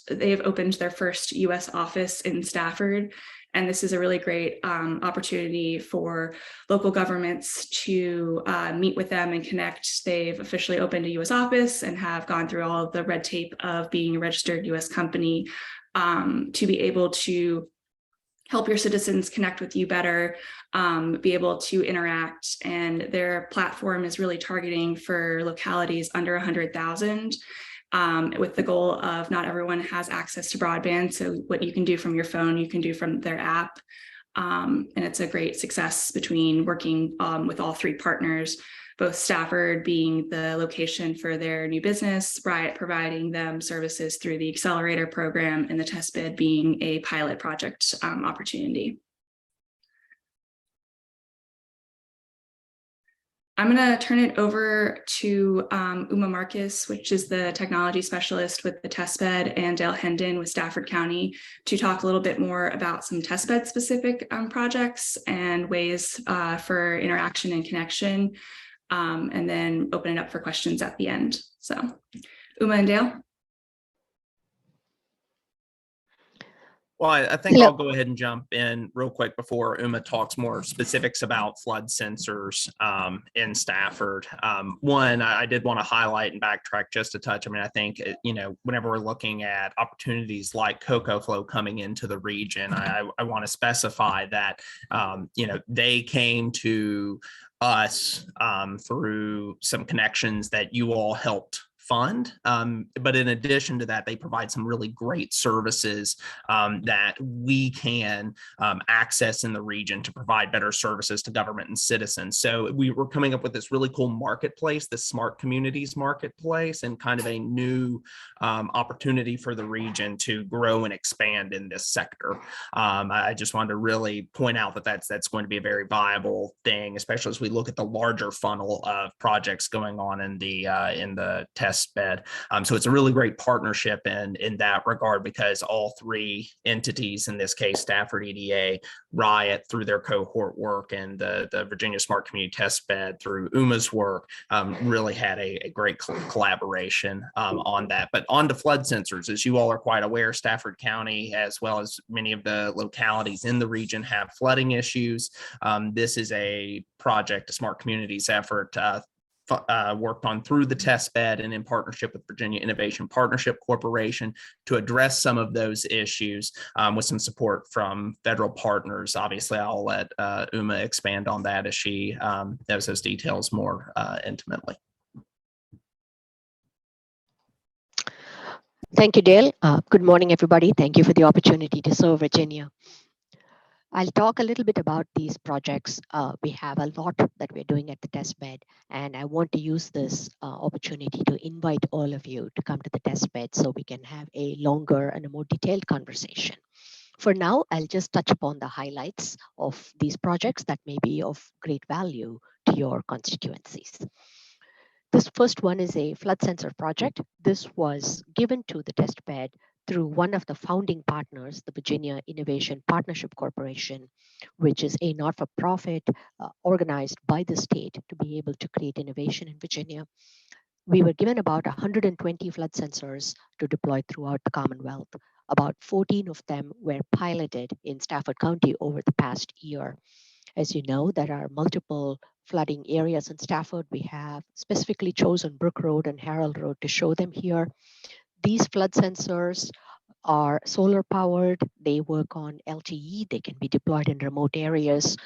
Speaker 9: they've opened their first US office in Stafford. And this is a really great opportunity for local governments to meet with them and connect. They've officially opened a US office and have gone through all of the red tape of being a registered US company to be able to help your citizens connect with you better, be able to interact. And their platform is really targeting for localities under 100,000. With the goal of not everyone has access to broadband. So what you can do from your phone, you can do from their app. And it's a great success between working with all 3 partners, both Stafford being the location for their new business, Riot providing them services through the accelerator program, and the test bed being a pilot project opportunity. I'm going to turn it over to Uma Marcus, which is the technology specialist with the testbed, and Dale Hendon with Stafford County, to talk a little bit more about some testbed specific projects and ways for interaction and connection, and then open it up for questions at the end. So Uma and Dale.
Speaker 10: Well, I think I'll go ahead and jump in real quick before Uma talks more specifics about flood sensors in Stafford. One, I did want to highlight and backtrack just a touch. I mean, I think, whenever we're looking at opportunities like CocoFlow coming into the region, I want to specify that, they came to us through some connections that you all helped fund. But in addition to that, they provide some really great services that we can access in the region to provide better services to government and citizens. So we were coming up with this really cool marketplace, the Smart Communities Marketplace, and kind of a new opportunity for the region to grow and expand in this sector. I just wanted to really point out that that's going to be a very viable thing, especially as we look at the larger funnel of projects going on in the test bed. So it's a really great partnership in that regard, because all 3 entities, in this case, Stafford EDA, Riot through their cohort work, and the Virginia Smart Community Test Bed through UMA's work, really had a great collaboration on that. But on to flood sensors, as you all are quite aware, Stafford County, as well as many of the localities in the region, have flooding issues. This is a project, a Smart Communities effort, worked on through the test bed and in partnership with Virginia Innovation Partnership Corporation to address some of those issues with some support from federal partners. Obviously, I'll let Uma expand on that as she knows those details more intimately.
Speaker 11: Thank you, Dale. Good morning, everybody. Thank you for the opportunity to serve Virginia. I'll talk a little bit about these projects. We have a lot that we're doing at the test bed, and I want to use this opportunity to invite all of you to come to the test bed so we can have a longer and a more detailed conversation. For now, I'll just touch upon the highlights of these projects that may be of great value to your constituencies. This first one is a flood sensor project. This was given to the test bed through one of the founding partners, the Virginia Innovation Partnership Corporation, which is a not-for-profit organized by the state to be able to create innovation in Virginia. We were given about 120 flood sensors to deploy throughout the Commonwealth. About 14 of them were piloted in Stafford County over the past year. As you know, there are multiple flooding areas in Stafford. We have specifically chosen Brook Road and Harold Road to show them here. These flood sensors are solar powered. They work on LTE. They can be deployed in remote areas.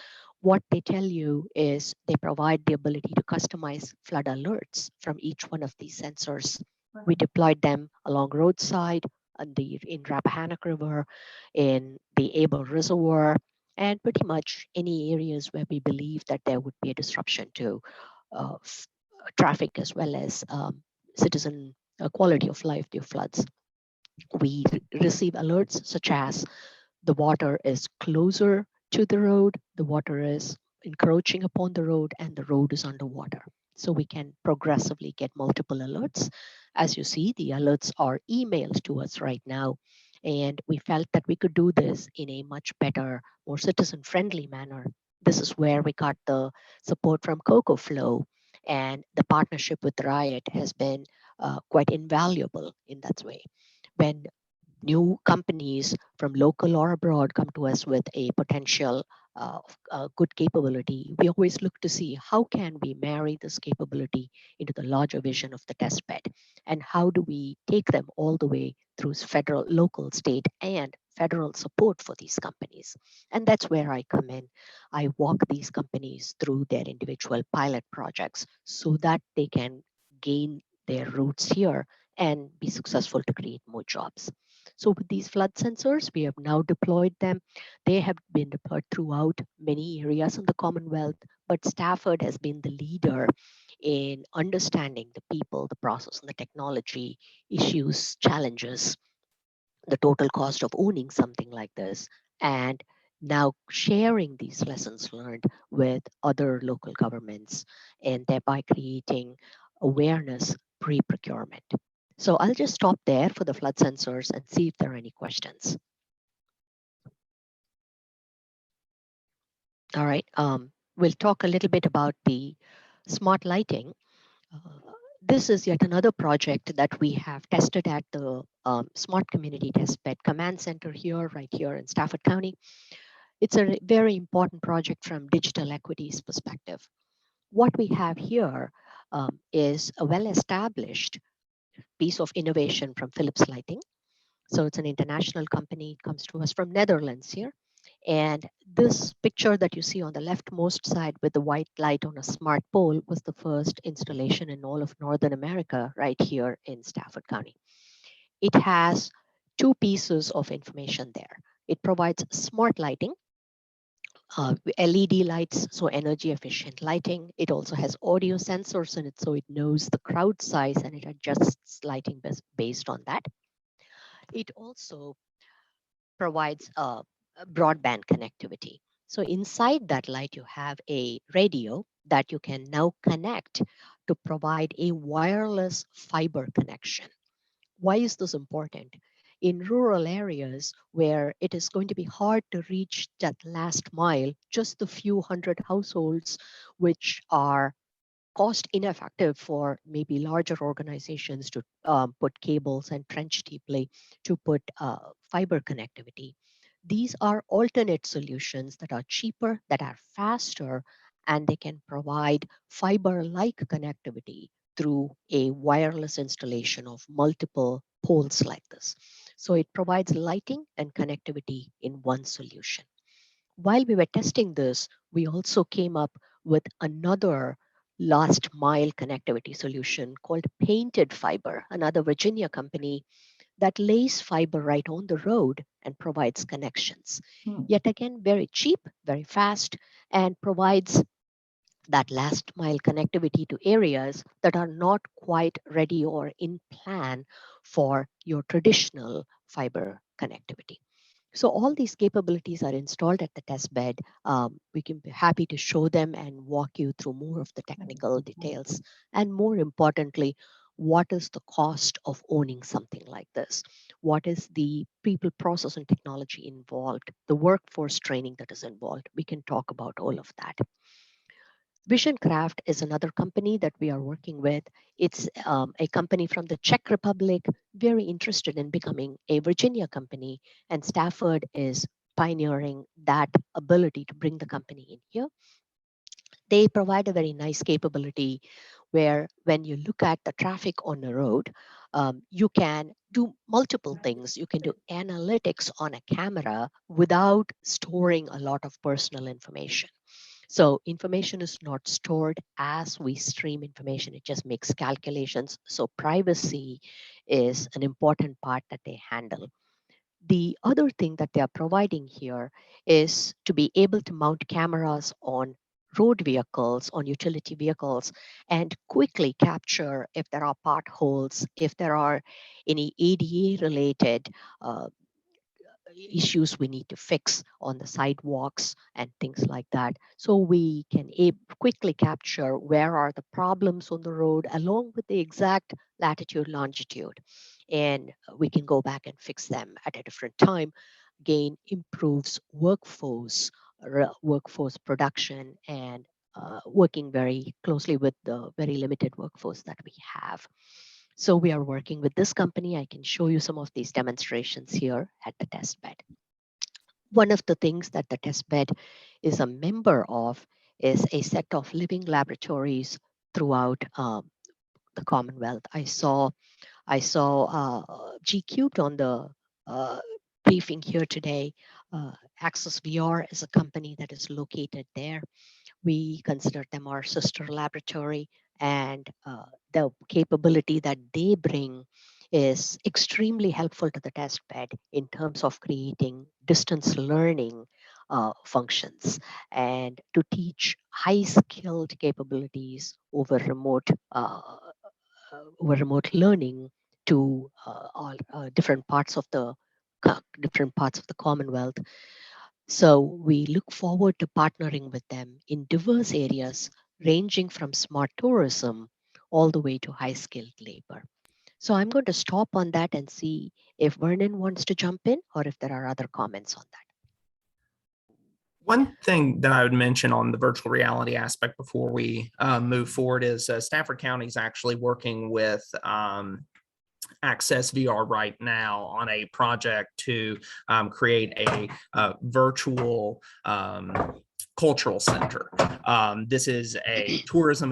Speaker 11: What they tell you is they provide the ability to customize flood alerts from each one of these sensors. We deployed them along roadside in Rappahannock River, in the Able Reservoir, and pretty much any areas where we believe that there would be a disruption to traffic as well as citizen quality of life due to floods. We receive alerts such as the water is closer to the road, the water is encroaching upon the road, and the road is underwater. So we can progressively get multiple alerts. As you see, the alerts are emailed to us right now. And we felt that we could do this in a much better, more citizen-friendly manner. This is where we got the support from CocoFlow, and the partnership with Riot has been quite invaluable in that way. When new companies from local or abroad come to us with a potential good capability, we always look to see how can we marry this capability into the larger vision of the test bed, and how do we take them all the way through federal, local, state, and federal support for these companies. And that's where I come in. I walk these companies through their individual pilot projects so that they can gain their roots here and be successful to create more jobs. So with these flood sensors, we have now deployed them. They have been deployed throughout many areas in the Commonwealth, but Stafford has been the leader in understanding the people, the process, and the technology issues, challenges, the total cost of owning something like this, and now sharing these lessons learned with other local governments, and thereby creating awareness pre-procurement. So I'll just stop there for the flood sensors and see if there are any questions. All right, we'll talk a little bit about the smart lighting. This is yet another project that we have tested at the Smart Community Testbed Command Center here, right here in Stafford County. It's a very important project from digital equities perspective. What we have here is a well-established piece of innovation from Philips Lighting. So it's an international company. It comes to us from Netherlands here. And this picture that you see on the leftmost side with the white light on a smart pole was the first installation in all of Northern America right here in Stafford County. It has two pieces of information there. It provides smart lighting, LED lights, so energy efficient lighting. It also has audio sensors in it, so it knows the crowd size and it adjusts lighting based on that. It also provides broadband connectivity. So inside that light, you have a radio that you can now connect to provide a wireless fiber connection. Why is this important? In rural areas where it is going to be hard to reach that last mile, just the few hundred households which are cost ineffective for maybe larger organizations to put cables and trench deeply to put fiber connectivity. These are alternate solutions that are cheaper, that are faster, and they can provide fiber-like connectivity through a wireless installation of multiple poles like this. So it provides lighting and connectivity in one solution. While we were testing this, we also came up with another last mile connectivity solution called Painted Fiber, another Virginia company that lays fiber right on the road and provides connections. Yet again, very cheap, very fast, and provides that last mile connectivity to areas that are not quite ready or in plan for your traditional fiber connectivity. So all these capabilities are installed at the test bed. We can be happy to show them and walk you through more of the technical details. And more importantly, what is the cost of owning something like this? What is the people, process, and technology involved? The workforce training that is involved? We can talk about all of that. Vision Craft is another company that we are working with. It's a company from the Czech Republic, very interested in becoming a Virginia company, and Stafford is pioneering that ability to bring the company in here. They provide a very nice capability where when you look at the traffic on the road, you can do multiple things. You can do analytics on a camera without storing a lot of personal information. So information is not stored as we stream information. It just makes calculations. So privacy is an important part that they handle. The other thing that they are providing here is to be able to mount cameras on road vehicles, on utility vehicles, and quickly capture if there are potholes, if there are any ADA related issues we need to fix on the sidewalks and things like that. So we can quickly capture where are the problems on the road along with the exact latitude, longitude. And we can go back and fix them at a different time. Again, improves workforce production and working very closely with the very limited workforce that we have. So we are working with this company. I can show you some of these demonstrations here at the test bed. One of the things that the test bed is a member of is a set of living laboratories throughout the Commonwealth. I saw G Cubed on the briefing here today. Access VR is a company that is located there. We consider them our sister laboratory, and the capability that they bring is extremely helpful to the test bed in terms of creating distance learning functions and to teach high skilled capabilities over remote learning to all different parts of the Commonwealth. So we look forward to partnering with them in diverse areas, ranging from smart tourism all the way to high skilled labor. So I'm going to stop on that and see if Vernon wants to jump in or if there are other comments on that.
Speaker 10: One thing that I would mention on the virtual reality aspect before we move forward is Stafford County is actually working with Access VR right now on a project to create a virtual cultural center. This is a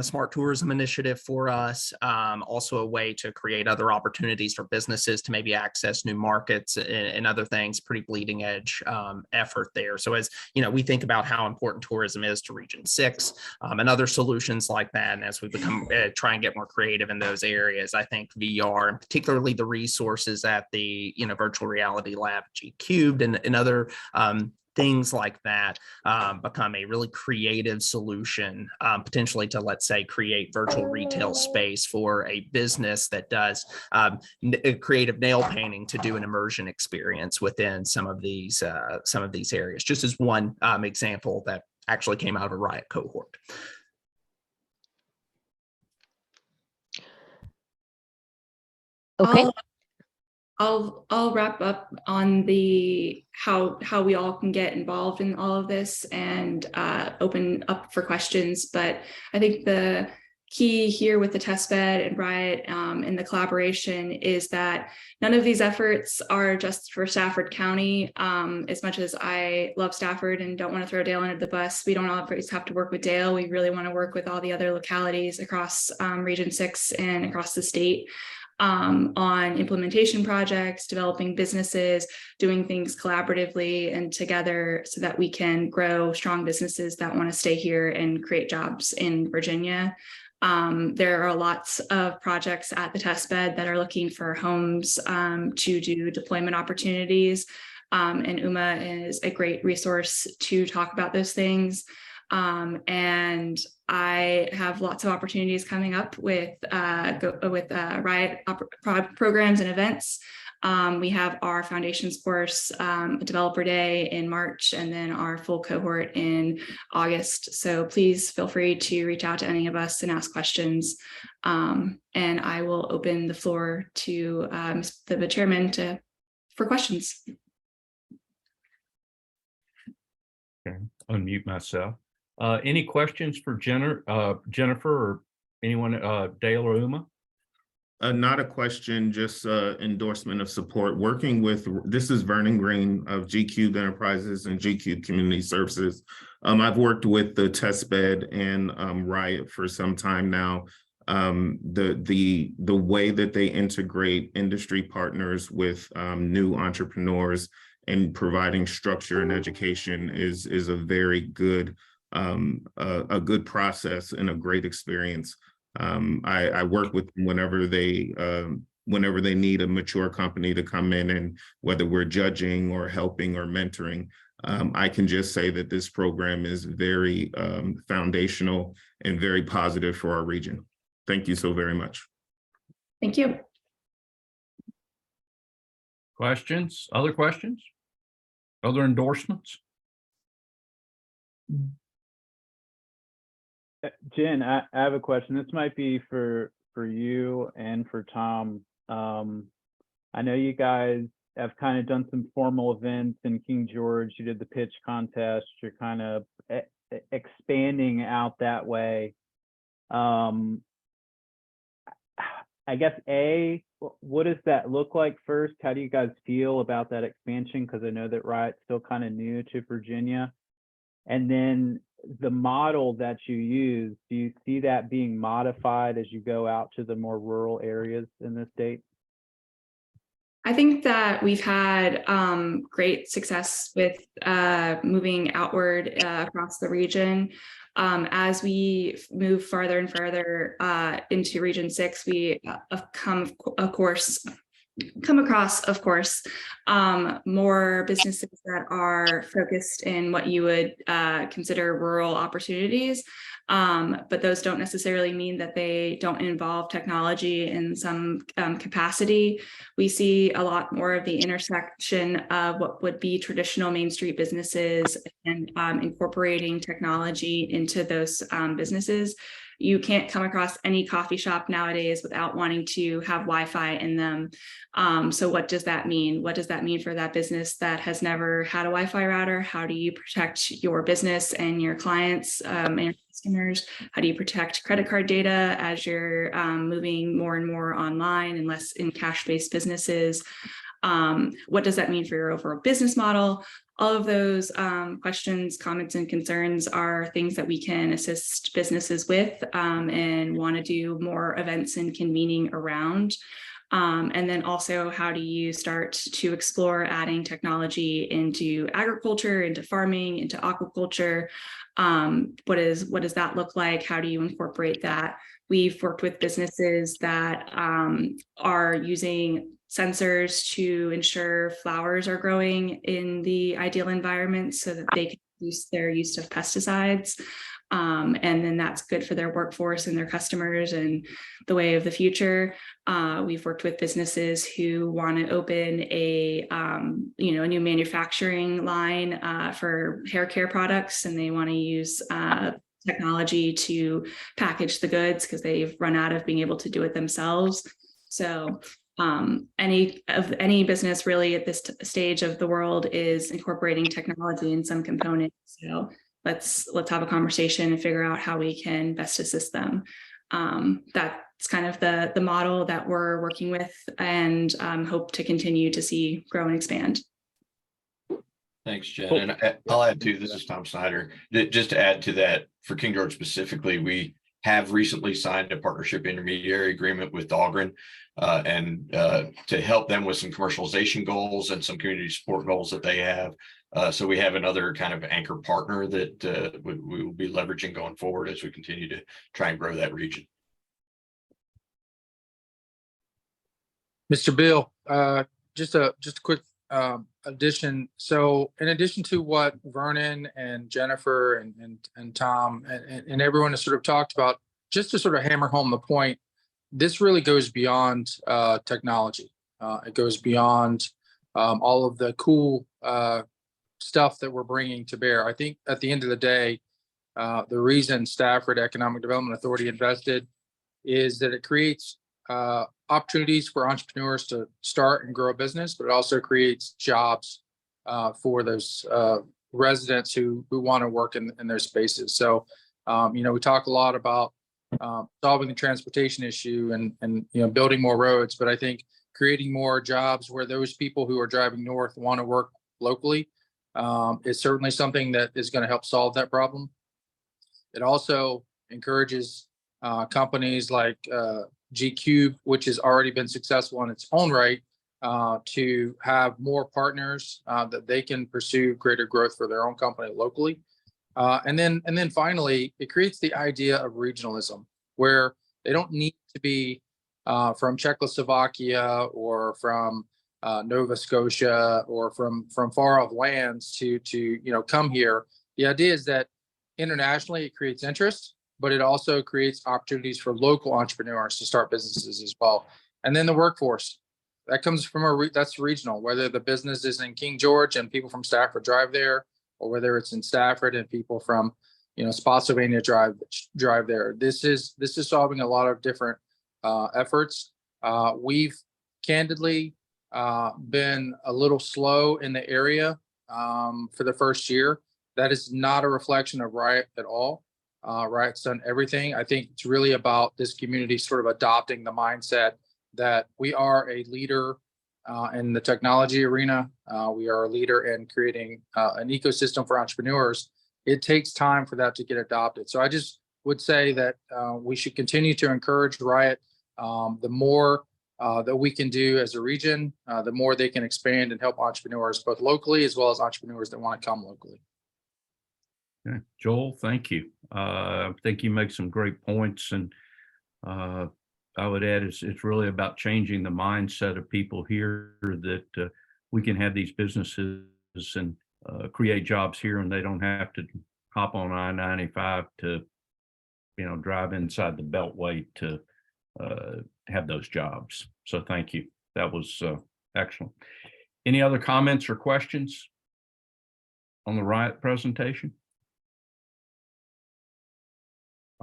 Speaker 10: smart tourism initiative for us, also a way to create other opportunities for businesses to maybe access new markets and other things, pretty bleeding edge effort there. So as you know, we think about how important tourism is to Region 6 and other solutions like that. And as we become try and get more creative in those areas, I think VR and particularly the resources at the virtual reality lab G Cubed and other things like that become a really creative solution, potentially to, let's say, create virtual retail space for a business that does creative nail painting to do an immersion experience within some of these areas, just as one example that actually came out of a Riot cohort.
Speaker 11: Okay.
Speaker 9: I'll wrap up on the how we all can get involved in all of this and open up for questions. But I think the key here with the testbed and Riot and the collaboration is that none of these efforts are just for Stafford County. As much as I love Stafford and don't want to throw Dale under the bus, we don't always have to work with Dale. We really want to work with all the other localities across Region 6 and across the state. On implementation projects, developing businesses, doing things collaboratively and together so that we can grow strong businesses that want to stay here and create jobs in Virginia. There are lots of projects at the testbed that are looking for homes to do deployment opportunities. And UMA is a great resource to talk about those things. And I have lots of opportunities coming up with Riot programs and events We have our foundations course, developer day in March, and then our full cohort in August. So please feel free to reach out to any of us and ask questions. And I will open the floor to the chairman for questions.
Speaker 2: Okay, unmute myself. Any questions for Jennifer or anyone, Dale or Uma?
Speaker 3: Not a question, just endorsement of support. Working with, this is Vernon Green of G-Cube Enterprises and G-Cube Community Services. I've worked with the Testbed and Riot for some time now. The way that they integrate industry partners with new entrepreneurs and providing structure and education is a very good a good process and a great experience. I work with them whenever they need a mature company to come in, and whether we're judging or helping or mentoring, I can just say that this program is very foundational and very positive for our region. Thank you so very much.
Speaker 9: Thank you.
Speaker 2: Questions? Other questions? Other endorsements?
Speaker 1: Jen, I have a question. This might be for you and for Tom. I know you guys have kind of done some formal events in King George. You did the pitch contest. You're kind of expanding out that way. I guess, what does that look like first? How do you guys feel about that expansion? Because I know that Riot's still kind of new to Virginia. And then the model that you use, do you see that being modified as you go out to the more rural areas in the state?
Speaker 9: I think that we've had great success with moving outward across the region. As we move farther and further into Region 6, we come across, of course, more businesses that are focused in what you would consider rural opportunities. But those don't necessarily mean that they don't involve technology in some capacity. We see a lot more of the intersection of what would be traditional Main Street businesses and incorporating technology into those businesses. You can't come across any coffee shop nowadays without wanting to have Wi-Fi in them. So what does that mean? What does that mean for that business that has never had a Wi-Fi router? How do you protect your business and your clients and your customers? How do you protect credit card data as you're moving more and more online and less in cash-based businesses? What does that mean for your overall business model? All of those questions, comments, and concerns are things that we can assist businesses with and want to do more events and convening around. And then also, how do you start to explore adding technology into agriculture, into farming, into aquaculture? What does that look like? How do you incorporate that? We've worked with businesses that are using sensors to ensure flowers are growing in the ideal environment so that they can reduce their use of pesticides. And then that's good for their workforce and their customers and the way of the future. We've worked with businesses who want to open a new manufacturing line for hair care products, and they want to use technology to package the goods because they've run out of being able to do it themselves. So any business really at this stage of the world is incorporating technology in some component. So let's have a conversation and figure out how we can best assist them. That's kind of the model that we're working with, and hope to continue to see grow and expand.
Speaker 12: Thanks, Jen. And I'll add to, this is Tom Snyder, just to add to that, for King George specifically, we have recently signed a partnership intermediary agreement with Dahlgren and to help them with some commercialization goals and some community support goals that they have. So we have another kind of anchor partner that we will be leveraging going forward as we continue to try and grow that region.
Speaker 13: Mr. Bill, just a quick addition. So in addition to what Vernon and Jennifer and Tom and everyone has sort of talked about, just to sort of hammer home the point, this really goes beyond technology. It goes beyond all of the cool stuff that we're bringing to bear. I think at the end of the day, the reason Stafford Economic Development Authority invested is that it creates opportunities for entrepreneurs to start and grow a business, but it also creates jobs for those residents who want to work in their spaces. So, we talk a lot about solving the transportation issue and building more roads, but I think creating more jobs where those people who are driving north want to work locally is certainly something that is going to help solve that problem. It also encourages companies like G-Cube, which has already been successful in its own right, to have more partners that they can pursue greater growth for their own company locally. And then finally, it creates the idea of regionalism, where they don't need to be from Czechoslovakia or from Nova Scotia or from far off lands to come here. The idea is that internationally it creates interest, but it also creates opportunities for local entrepreneurs to start businesses as well. And then the workforce that comes from that's regional, whether the business is in King George and people from Stafford drive there, or whether it's in Stafford and people from Spotsylvania drive there. This is solving a lot of different efforts. We've candidly been a little slow in the area for the first year. That is not a reflection of Riot at all. Riot's done everything. I think it's really about this community sort of adopting the mindset that we are a leader in the technology arena. We are a leader in creating an ecosystem for entrepreneurs. It takes time for that to get adopted. So I just would say that we should continue to encourage Riot. The more that we can do as a region, the more they can expand and help entrepreneurs both locally as well as entrepreneurs that want to come locally.
Speaker 2: Okay. Joel, thank you. I think you make some great points, and I would add it's really about changing the mindset of people here that we can have these businesses and create jobs here, and they don't have to hop on I-95 to drive inside the Beltway to have those jobs. So thank you. That was excellent. Any other comments or questions on the Riot presentation?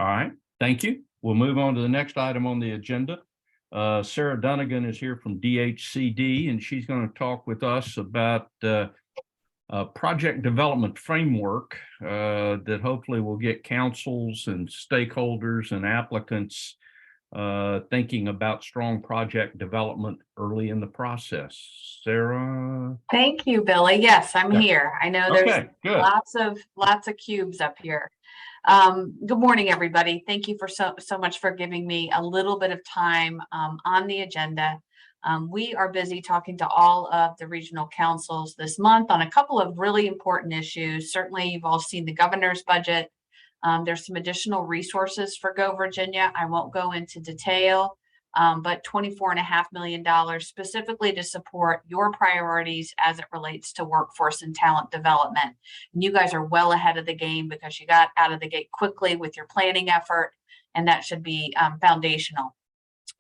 Speaker 2: All right, thank you. We'll move on to the next item on the agenda. Sarah Dunnigan is here from DHCD, and she's going to talk with us about a project development framework that hopefully will get councils and stakeholders and applicants thinking about strong project development early in the process. Sarah?
Speaker 14: Thank you, Billy. Yes, I'm
Speaker 2: Yeah.
Speaker 14: here. I know there's
Speaker 2: Okay, good.
Speaker 14: lots of cubes up here. Good morning, everybody. Thank you for so much for giving me a little bit of time on the agenda. We are busy talking to all of the regional councils this month on a couple of really important issues. Certainly, you've all seen the governor's budget. There's some additional resources for Go Virginia. I won't go into detail, but $24.5 million specifically to support your priorities as it relates to workforce and talent development. And you guys are well ahead of the game because you got out of the gate quickly with your planning effort, and that should be foundational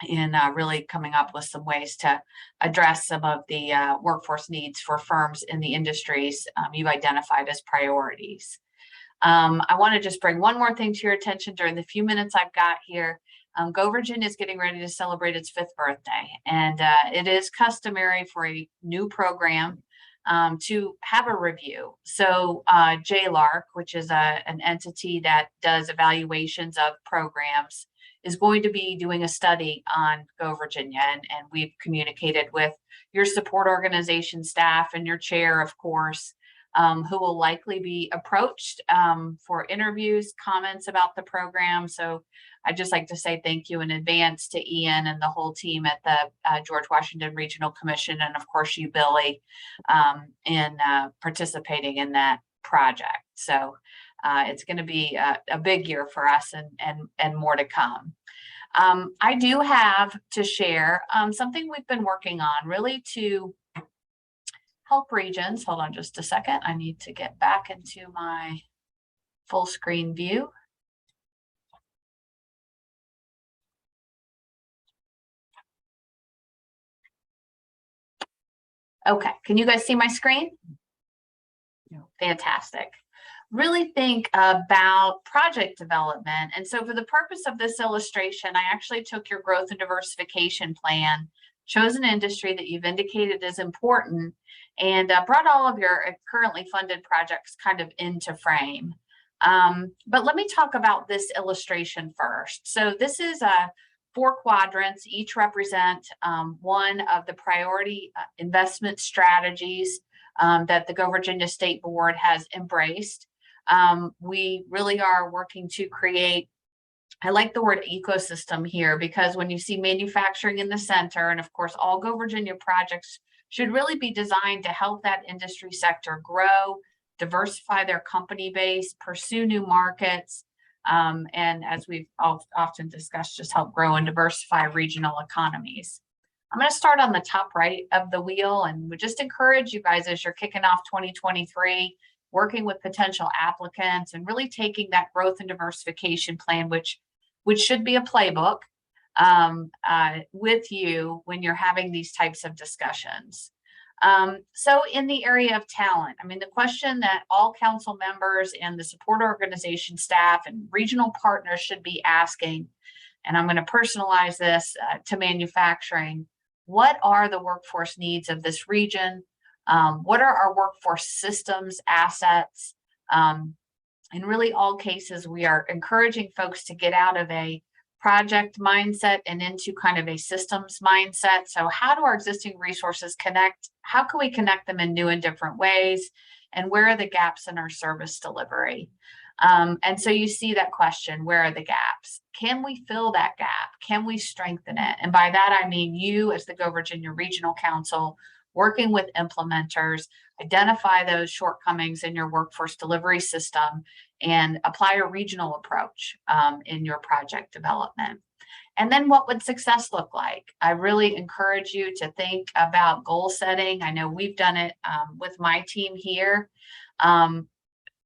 Speaker 14: in really coming up with some ways to address some of the workforce needs for firms in the industries you've identified as priorities. I want to just bring one more thing to your attention during the few minutes I've got here. Go Virginia is getting ready to celebrate its 5th birthday, and it is customary for a new program to have a review. So JLARC, which is an entity that does evaluations of programs, is going to be doing a study on Go Virginia, and we've communicated with your support organization staff and your chair, of course, who will likely be approached for interviews, comments about the program. So I'd just like to say thank you in advance to Ian and the whole team at the George Washington Regional Commission, and of course you, Billy, in participating in that project. So it's going to be a big year for us, and more to come. I do have to share something we've been working on really to help regions. Hold on just a second. I need to get back into my full screen view. Okay, can you guys see my screen? Fantastic. Really think about project development. And so for the purpose of this illustration, I actually took your growth and diversification plan, chose an industry that you've indicated is important, and brought all of your currently funded projects kind of into frame. But let me talk about this illustration first. So this is 4 quadrants, each represent one of the priority investment strategies that the Go Virginia State Board has embraced. We really are working to create, I like the word ecosystem here, because when you see manufacturing in the center, and of course, all Go Virginia projects should really be designed to help that industry sector grow, diversify their company base, pursue new markets, and as we've often discussed, just help grow and diversify regional economies. I'm going to start on the top right of the wheel, and would just encourage you guys as you're kicking off 2023, working with potential applicants and really taking that growth and diversification plan, which should be a playbook, with you when you're having these types of discussions. So in the area of talent, I mean, the question that all council members and the support organization staff and regional partners should be asking, and I'm going to personalize this to manufacturing, what are the workforce needs of this region? What are our workforce systems, assets? In really all cases, we are encouraging folks to get out of a project mindset and into kind of a systems mindset. So how do our existing resources connect? How can we connect them in new and different ways? And where are the gaps in our service delivery? And so you see that question, where are the gaps? Can we fill that gap? Can we strengthen it? And by that, I mean you as the Go Virginia Regional Council, working with implementers, identify those shortcomings in your workforce delivery system and apply a regional approach in your project development. And then what would success look like? I really encourage you to think about goal setting. I know we've done it with my team here.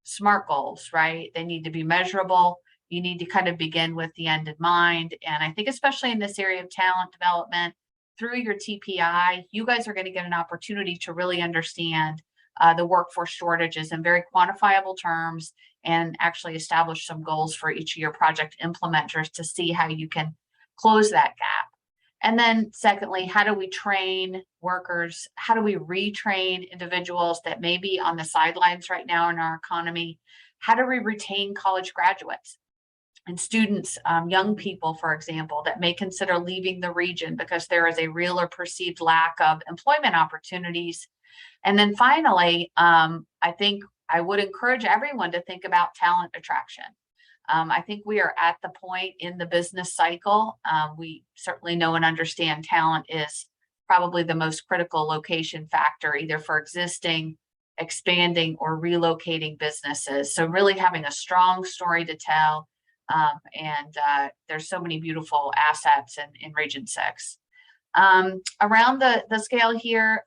Speaker 14: SMART goals, right? They need to be measurable. You need to kind of begin with the end in mind. And I think especially in this area of talent development, through your TPI, you guys are going to get an opportunity to really understand the workforce shortages in very quantifiable terms and actually establish some goals for each of your project implementers to see how you can close that gap. And then secondly, how do we train workers? How do we retrain individuals that may be on the sidelines right now in our economy? How do we retain college graduates and students, young people, for example, that may consider leaving the region because there is a real or perceived lack of employment opportunities? And then finally, I think I would encourage everyone to think about talent attraction. I think we are at the point in the business cycle. We certainly know and understand talent is probably the most critical location factor, either for existing, expanding, or relocating businesses. So really having a strong story to tell. And there's so many beautiful assets in Region 6. Around the scale here,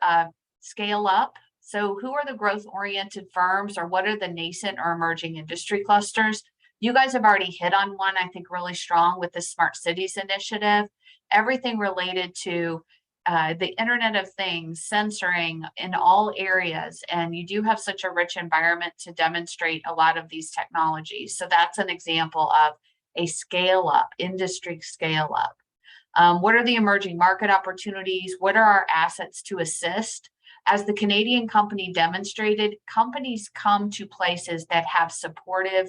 Speaker 14: scale up. So who are the growth-oriented firms, or what are the nascent or emerging industry clusters? You guys have already hit on one, I think, really strong with the Smart Cities initiative. Everything related to the Internet of Things, sensoring in all areas. And you do have such a rich environment to demonstrate a lot of these technologies. So that's an example of a scale up, industry scale up. What are the emerging market opportunities? What are our assets to assist? As the Canadian company demonstrated, companies come to places that have supportive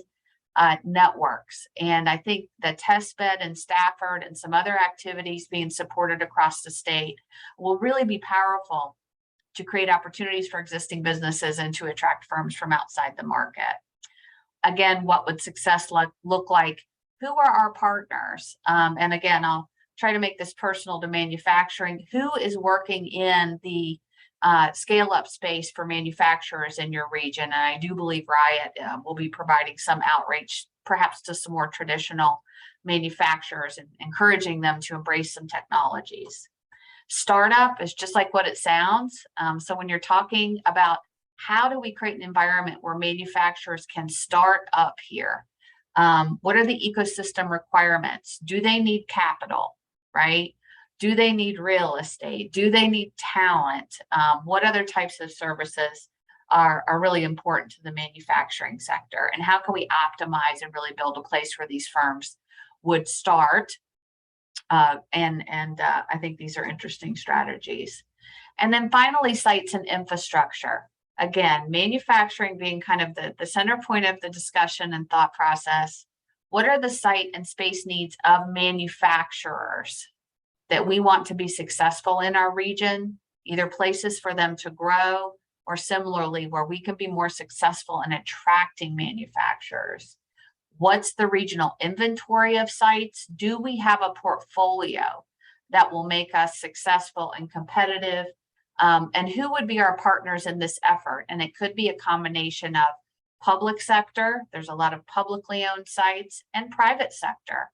Speaker 14: networks. And I think the test bed in Stafford and some other activities being supported across the state will really be powerful to create opportunities for existing businesses and to attract firms from outside the market. Again, what would success look like? Who are our partners? And again, I'll try to make this personal to manufacturing. Who is working in the scale up space for manufacturers in your region? And I do believe Riot will be providing some outreach, perhaps to some more traditional manufacturers and encouraging them to embrace some technologies. Startup is just like what it sounds. So when you're talking about how do we create an environment where manufacturers can start up here? What are the ecosystem requirements? Do they need capital, right? Do they need real estate? Do they need talent? What other types of services are really important to the manufacturing sector? And how can we optimize and really build a place where these firms would start? I think these are interesting strategies. And then finally, sites and infrastructure. Again, manufacturing being kind of the center point of the discussion and thought process. What are the site and space needs of manufacturers that we want to be successful in our region, either places for them to grow, or similarly, where we can be more successful in attracting manufacturers? What's the regional inventory of sites? Do we have a portfolio that will make us successful and competitive? And who would be our partners in this effort? And it could be a combination of public sector. There's a lot of publicly owned sites, and private sector.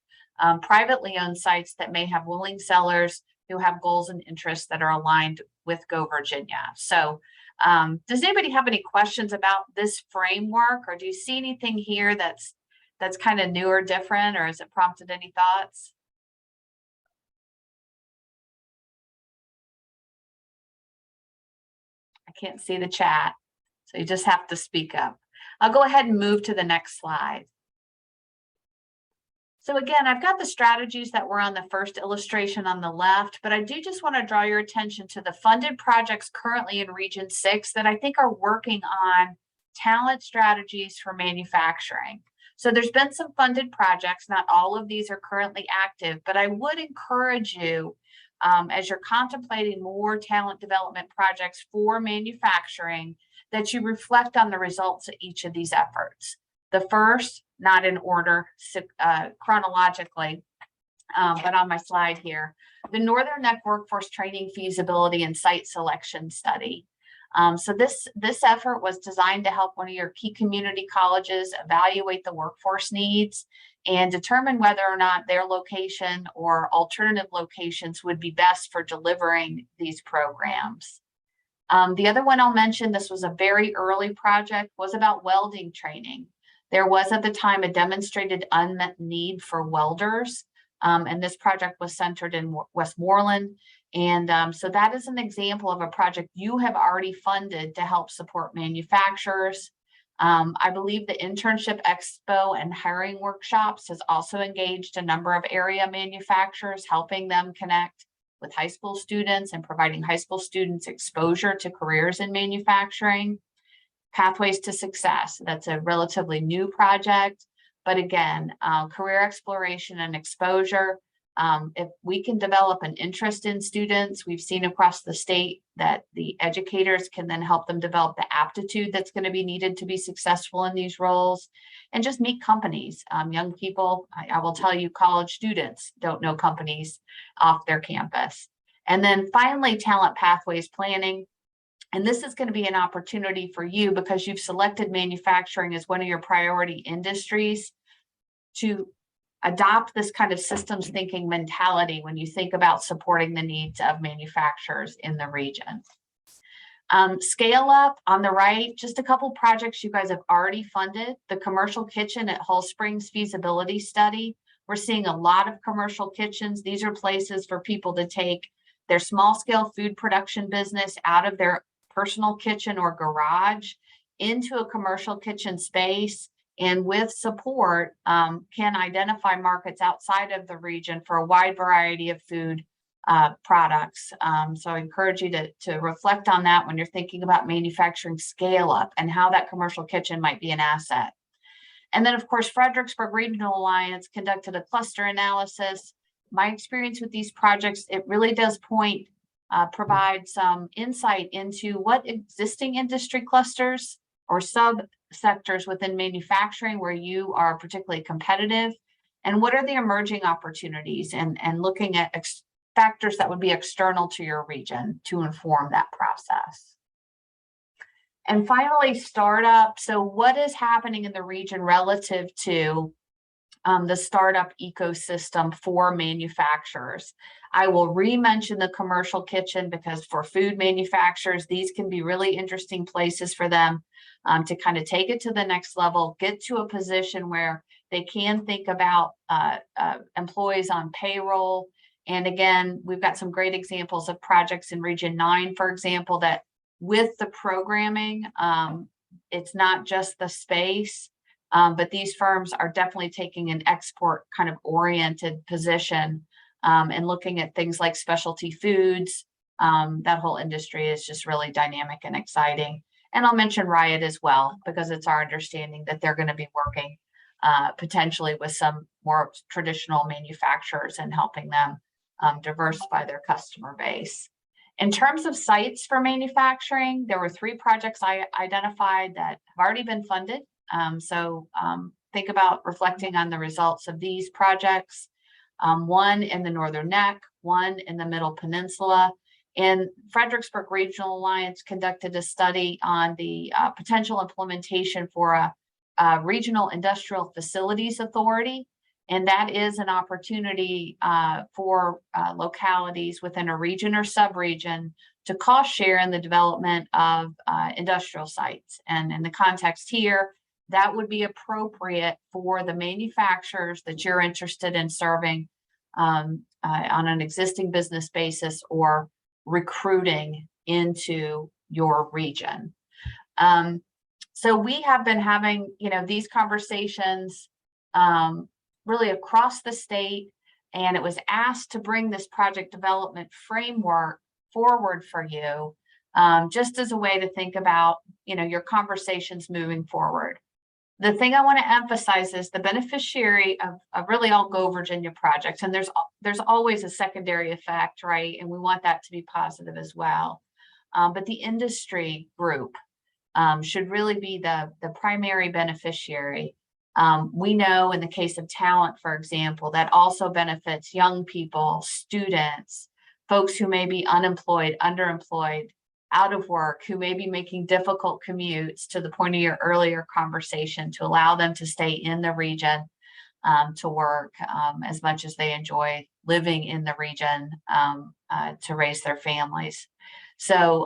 Speaker 14: Privately owned sites that may have willing sellers who have goals and interests that are aligned with Go Virginia. So does anybody have any questions about this framework, or do you see anything here that's kind of new or different, or has it prompted any thoughts? I can't see the chat, so you just have to speak up. I'll go ahead and move to the next slide. So again, I've got the strategies that were on the first illustration on the left, but I do just want to draw your attention to the funded projects currently in Region 6 that I think are working on talent strategies for manufacturing. So there's been some funded projects. Not all of these are currently active, but I would encourage you, as you're contemplating more talent development projects for manufacturing, that you reflect on the results of each of these efforts. The first, not in order chronologically, but on my slide here, the Northern Neck Workforce Training Feasibility and Site Selection Study. So this effort was designed to help one of your key community colleges evaluate the workforce needs and determine whether or not their location or alternative locations would be best for delivering these programs. The other one I'll mention, this was a very early project, was about welding training. There was at the time a demonstrated unmet need for welders, and this project was centered in Westmoreland. And so that is an example of a project you have already funded to help support manufacturers. I believe the Internship Expo and hiring workshops has also engaged a number of area manufacturers, helping them connect with high school students and providing high school students exposure to careers in manufacturing. Pathways to Success, that's a relatively new project, but again, career exploration and exposure. If we can develop an interest in students, we've seen across the state that the educators can then help them develop the aptitude that's going to be needed to be successful in these roles, and just meet companies. Young people, I will tell you, college students don't know companies off their campus. And then finally, talent pathways planning. And this is going to be an opportunity for you because you've selected manufacturing as one of your priority industries to adopt this kind of systems thinking mentality when you think about supporting the needs of manufacturers in the region. Scale up on the right, just a couple projects you guys have already funded. The commercial kitchen at Hull Springs feasibility study. We're seeing a lot of commercial kitchens. These are places for people to take their small scale food production business out of their personal kitchen or garage into a commercial kitchen space, and with support can identify markets outside of the region for a wide variety of food products. So I encourage you to reflect on that when you're thinking about manufacturing scale up and how that commercial kitchen might be an asset. And then of course, Fredericksburg Regional Alliance conducted a cluster analysis. My experience with these projects, it really does provide some insight into what existing industry clusters or subsectors within manufacturing where you are particularly competitive, and what are the emerging opportunities, and looking at factors that would be external to your region to inform that process. And finally, startup. So what is happening in the region relative to the startup ecosystem for manufacturers? I will re-mention the commercial kitchen because for food manufacturers, these can be really interesting places for them to kind of take it to the next level, get to a position where they can think about employees on payroll And again, we've got some great examples of projects in Region 9, for example, that with the programming, it's not just the space, but these firms are definitely taking an export kind of oriented position and looking at things like specialty foods. That whole industry is just really dynamic and exciting. And I'll mention Riot as well, because it's our understanding that they're going to be working potentially with some more traditional manufacturers and helping them diversify their customer base. In terms of sites for manufacturing, there were 3 projects I identified that have already been funded. So think about reflecting on the results of these projects. One in the Northern Neck, one in the Middle Peninsula. And Fredericksburg Regional Alliance conducted a study on the potential implementation for a regional industrial facilities authority. And that is an opportunity for localities within a region or sub-region to cost share in the development of industrial sites. And in the context here, that would be appropriate for the manufacturers that you're interested in serving on an existing business basis or recruiting into your region. So we have been having, these conversations really across the state, and it was asked to bring this project development framework forward for you, just as a way to think about, your conversations moving forward. The thing I want to emphasize is the beneficiary of really all Go Virginia projects, and there's always a secondary effect, right? And we want that to be positive as well. But the industry group should really be the primary beneficiary. We know in the case of talent, for example, that also benefits young people, students, folks who may be unemployed, underemployed, out of work, who may be making difficult commutes, to the point of your earlier conversation, to allow them to stay in the region to work as much as they enjoy living in the region to raise their families. So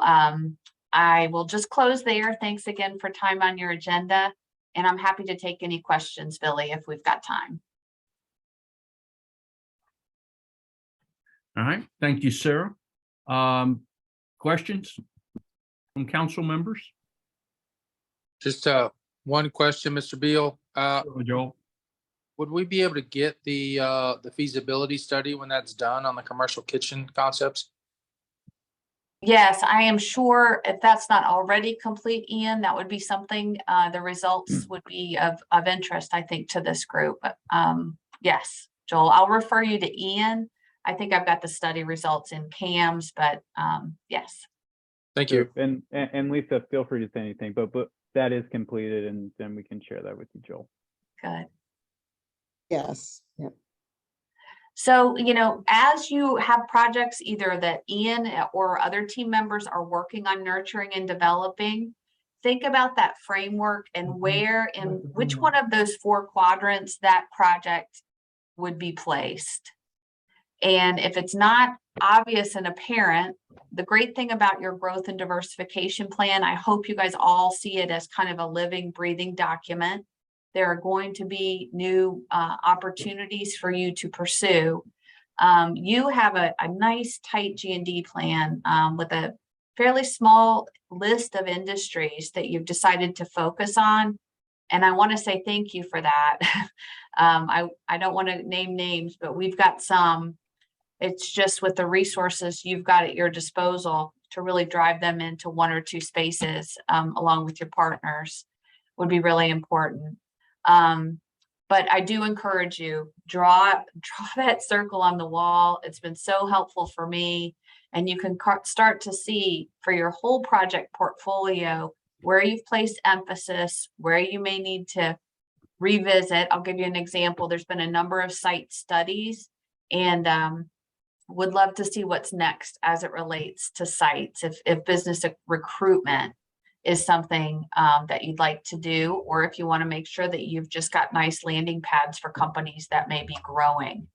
Speaker 14: I will just close there. Thanks again for time on your agenda. And I'm happy to take any questions, Billy, if we've got time.
Speaker 2: All right, thank you, Sarah. Questions from council members?
Speaker 13: Just one question, Mr. Beal.
Speaker 2: Joel?
Speaker 13: Would we be able to get the feasibility study when that's done on the commercial kitchen concepts?
Speaker 14: Yes, I am sure if that's not already complete, Ian, that would be something, the results would be of interest, I think, to this group. Yes, Joel, I'll refer you to Ian. I think I've got the study results in CAMS, but yes.
Speaker 13: Thank you.
Speaker 1: And Lisa, feel free to say anything, but that is completed, and then we can share that with you, Joel.
Speaker 14: Good.
Speaker 4: Yes. Yeah.
Speaker 14: So, as you have projects either that Ian or other team members are working on nurturing and developing, think about that framework and where in which one of those 4 quadrants that project would be placed. And if it's not obvious and apparent, the great thing about your growth and diversification plan, I hope you guys all see it as kind of a living, breathing document. There are going to be new opportunities for you to pursue. You have a nice tight G&D plan with a fairly small list of industries that you've decided to focus on. And I want to say thank you for that. I don't want to name names, but we've got some. It's just with the resources you've got at your disposal to really drive them into 1 or 2 spaces along with your partners would be really important. But I do encourage you, draw that circle on the wall. It's been so helpful for me. And you can start to see for your whole project portfolio where you've placed emphasis, where you may need to revisit. I'll give you an example. There's been a number of site studies, and would love to see what's next as it relates to sites. If business recruitment is something that you'd like to do, or if you want to make sure that you've just got nice landing pads for companies that may be growing.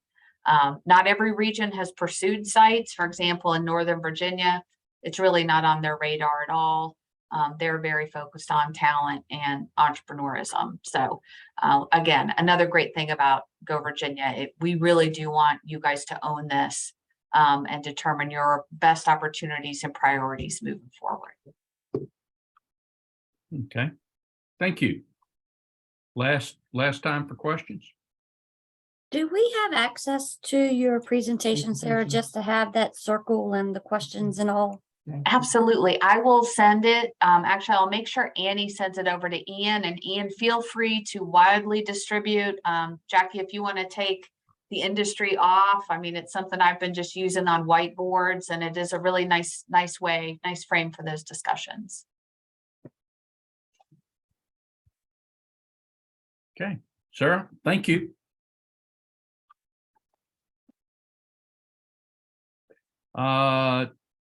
Speaker 14: Not every region has pursued sites. For example, in Northern Virginia, it's really not on their radar at all. they're very focused on talent and entrepreneurism. So again, another great thing about Go Virginia, we really do want you guys to own this and determine your best opportunities and priorities moving forward.
Speaker 2: Okay, thank you. Last time for questions.
Speaker 15: Do we have access to your presentation, Sarah, just to have that circle and the questions and all?
Speaker 14: Absolutely. I will send it. Actually, I'll make sure Annie sends it over to Ian, and Ian, feel free to widely distribute. Jackie, if you want to take the industry off, I mean, it's something I've been just using on whiteboards, and it is a really nice way, nice frame for those discussions.
Speaker 2: Okay, Sarah, thank you.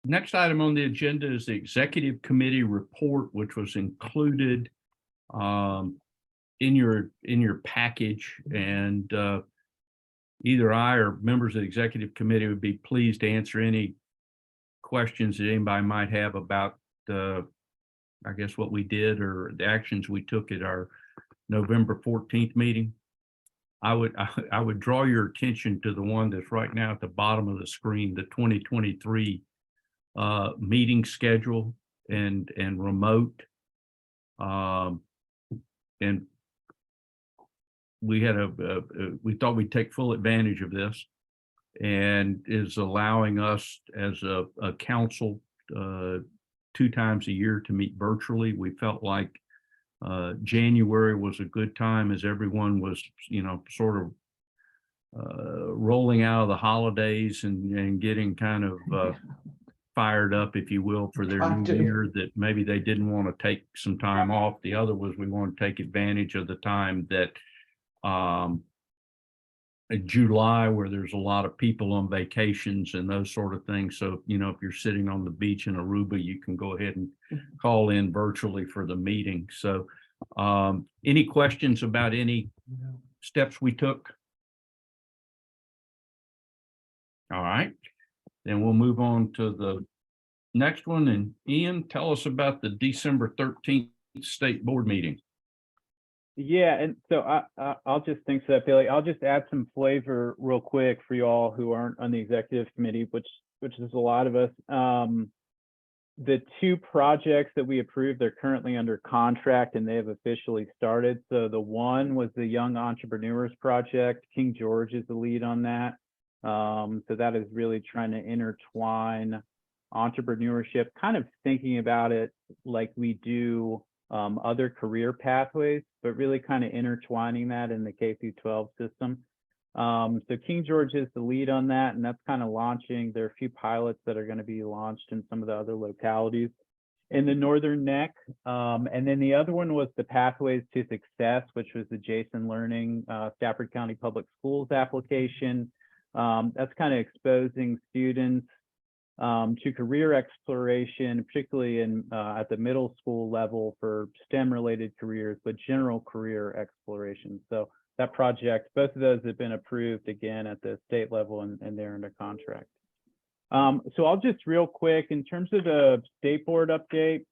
Speaker 2: Next item on the agenda is the executive committee report, which was included in your package, and either I or members of the executive committee would be pleased to answer any questions that anybody might have about I guess what we did or the actions we took at our November 14th meeting. I would draw your attention to the one that's right now at the bottom of the screen, the 2023 meeting schedule and remote. And we had we thought we'd take full advantage of this, and is allowing us as a council 2 times a year to meet virtually. We felt like January was a good time as everyone was, sort of rolling out of the holidays and getting kind of fired up, if you will, for their new year, that maybe they didn't want to take some time off. The other was we want to take advantage of the time that July, where there's a lot of people on vacations and those sort of things. So, if you're sitting on the beach in Aruba, you can go ahead and call in virtually for the meeting. So any questions about any steps we took? All right, then we'll move on to the next one. And Ian, tell us about the December 13th state board meeting.
Speaker 1: Yeah, and so I'll just, thanks for that, Billy. I'll just add some flavor real quick for you all who aren't on the executive committee, which is a lot of us. The 2 projects that we approved, they're currently under contract and they have officially started. So the one was the Young Entrepreneurs Project. King George is the lead on that. So that is really trying to intertwine entrepreneurship, kind of thinking about it like we do other career pathways, but really kind of intertwining that in the K-12 system. So King George is the lead on that, and that's kind of launching. There are a few pilots that are going to be launched in some of the other localities in the Northern Neck. And then the other one was the Pathways to Success, which was the Jason Learning Stafford County Public Schools application. That's kind of exposing students to career exploration, particularly in at the middle school level for STEM related careers, but general career exploration. So that project, both of those have been approved again at the state level, and they're under contract. So I'll just real quick, in terms of the state board update,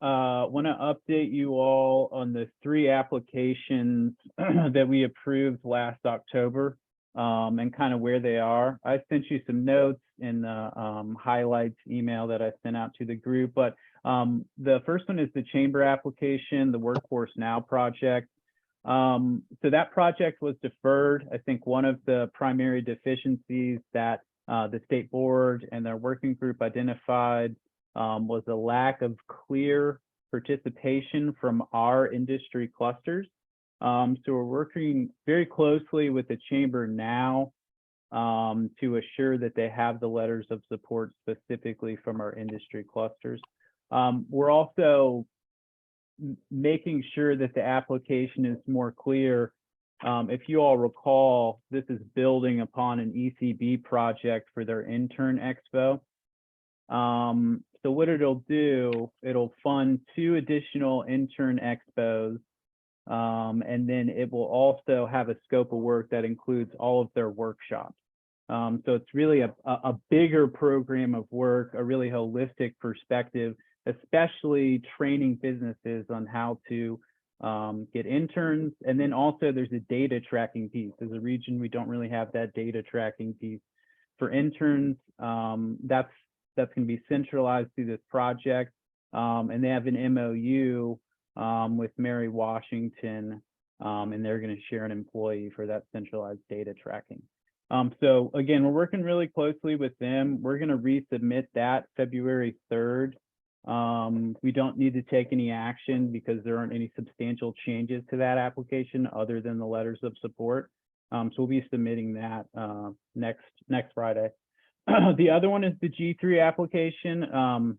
Speaker 1: want to update you all on the 3 applications that we approved last October. And kind of where they are. I sent you some notes in the highlights email that I sent out to the group, but the first one is the chamber application, the Workforce Now project. So that project was deferred. I think one of the primary deficiencies that the state board and their working group identified was a lack of clear participation from our industry clusters. So we're working very closely with the chamber now to assure that they have the letters of support specifically from our industry clusters. We're also making sure that the application is more clear. If you all recall, this is building upon an ECB project for their intern expo. So what it'll do, it'll fund 2 additional intern expos. And then it will also have a scope of work that includes all of their workshops. So it's really a bigger program of work, a really holistic perspective especially training businesses on how to get interns. And then also there's a data tracking piece. As a region, we don't really have that data tracking piece. For interns, that's going to be centralized through this project. And they have an MOU with Mary Washington, and they're going to share an employee for that centralized data tracking. So again, we're working really closely with them. We're going to resubmit that February 3rd. We don't need to take any action because there aren't any substantial changes to that application other than the letters of support. So we'll be submitting that next Friday. The other one is the G3 application.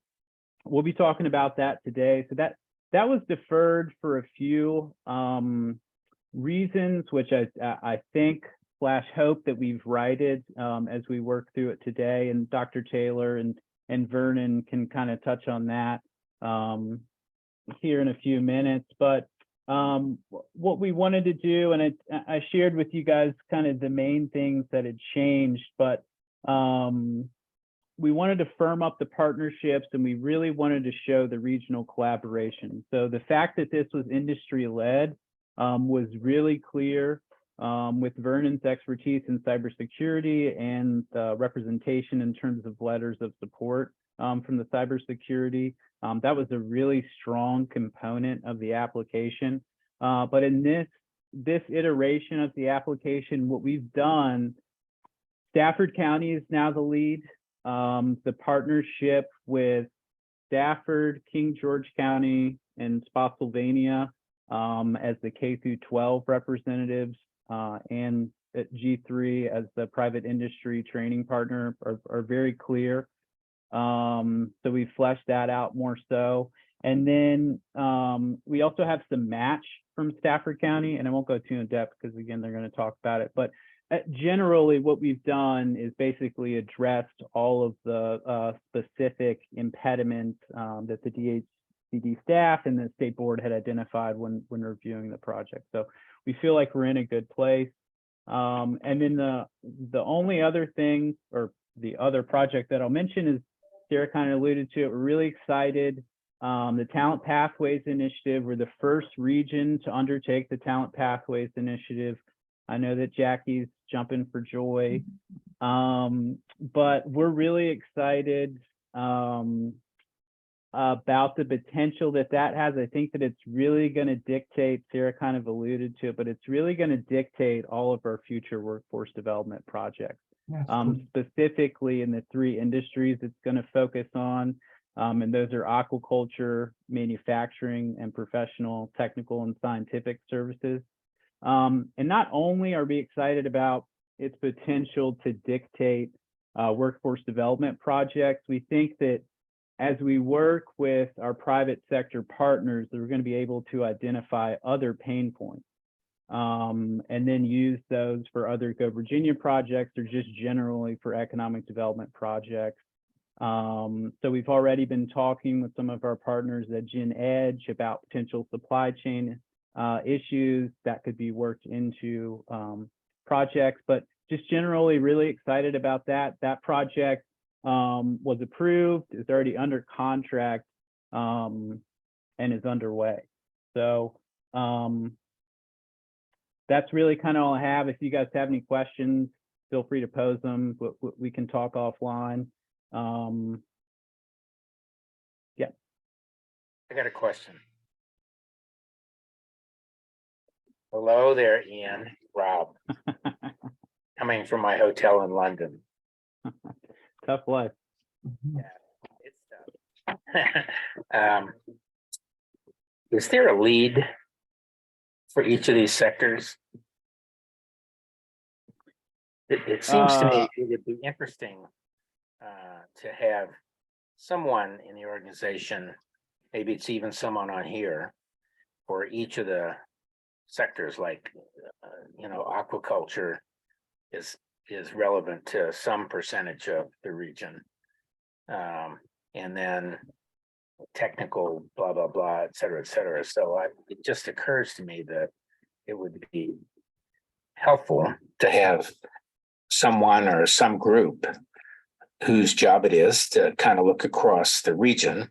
Speaker 1: We'll be talking about that today. So that was deferred for a few reasons, which I think / hope that we've righted as we work through it today. And Dr. Taylor and Vernon can kind of touch on that here in a few minutes. But what we wanted to do, and I shared with you guys kind of the main things that had changed, but we wanted to firm up the partnerships, and we really wanted to show the regional collaboration. So the fact that this was industry-led was really clear with Vernon's expertise in cybersecurity and representation in terms of letters of support from the cybersecurity. That was a really strong component of the application. But in this iteration of the application, what we've done, Stafford County is now the lead. The partnership with Stafford, King George County, and Spotsylvania as the K through 12 representatives, and at G3 as the private industry training partner are very clear. So we fleshed that out more so. And then we also have some match from Stafford County, and I won't go too in depth because again, they're going to talk about it. But generally what we've done is basically addressed all of the specific impediments that the DHCD staff and the state board had identified when reviewing the project. So we feel like we're in a good place. And then the only other thing, or the other project that I'll mention, is Sarah kind of alluded to it. We're really excited. The Talent Pathways Initiative, we're the first region to undertake the Talent Pathways Initiative. I know that Jackie's jumping for joy, but we're really excited about the potential that has. I think that it's really going to dictate, Sarah kind of alluded to it, but it's really going to dictate all of our future workforce development projects. Specifically in the 3 industries it's going to focus on, and those are aquaculture, manufacturing, and professional, technical, and scientific services. And not only are we excited about its potential to dictate workforce development projects, we think that as we work with our private sector partners, we're going to be able to identify other pain points and then use those for other Go Virginia projects or just generally for economic development projects. So we've already been talking with some of our partners at Gen Edge about potential supply chain issues that could be worked into projects, but just generally really excited about that. That project was approved, is already under contract, and is underway. So that's really kind of all I have. If you guys have any questions, feel free to pose them. We can talk offline. Yeah.
Speaker 16: I got a question. Hello there, Ian, Rob. Coming from my hotel in London.
Speaker 1: Tough life.
Speaker 16: Yeah, it's tough. Is there a lead for each of these sectors? It seems to me it would be interesting to have someone in the organization, maybe it's even someone on here, for each of the sectors, like aquaculture is relevant to some percentage of the region, and then technical blah blah blah, et cetera, et cetera. So it just occurs to me that it would be helpful to have someone or some group whose job it is to kind of look across the region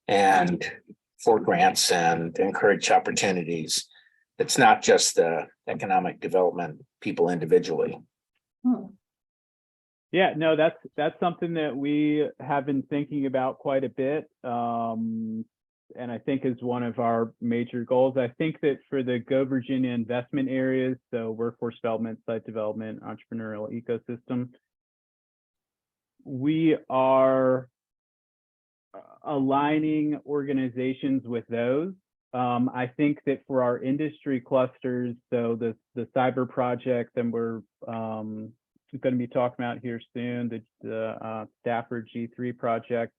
Speaker 16: and for grants and encourage opportunities. It's not just the economic development people individually.
Speaker 1: Yeah, no, that's something that we have been thinking about quite a bit. And I think is one of our major goals. I think that for the Go Virginia investment areas, so workforce development, site development, entrepreneurial ecosystem, we are aligning organizations with those. I think that for our industry clusters, so the cyber project, and we're going to be talking about here soon, the Stafford G3 project.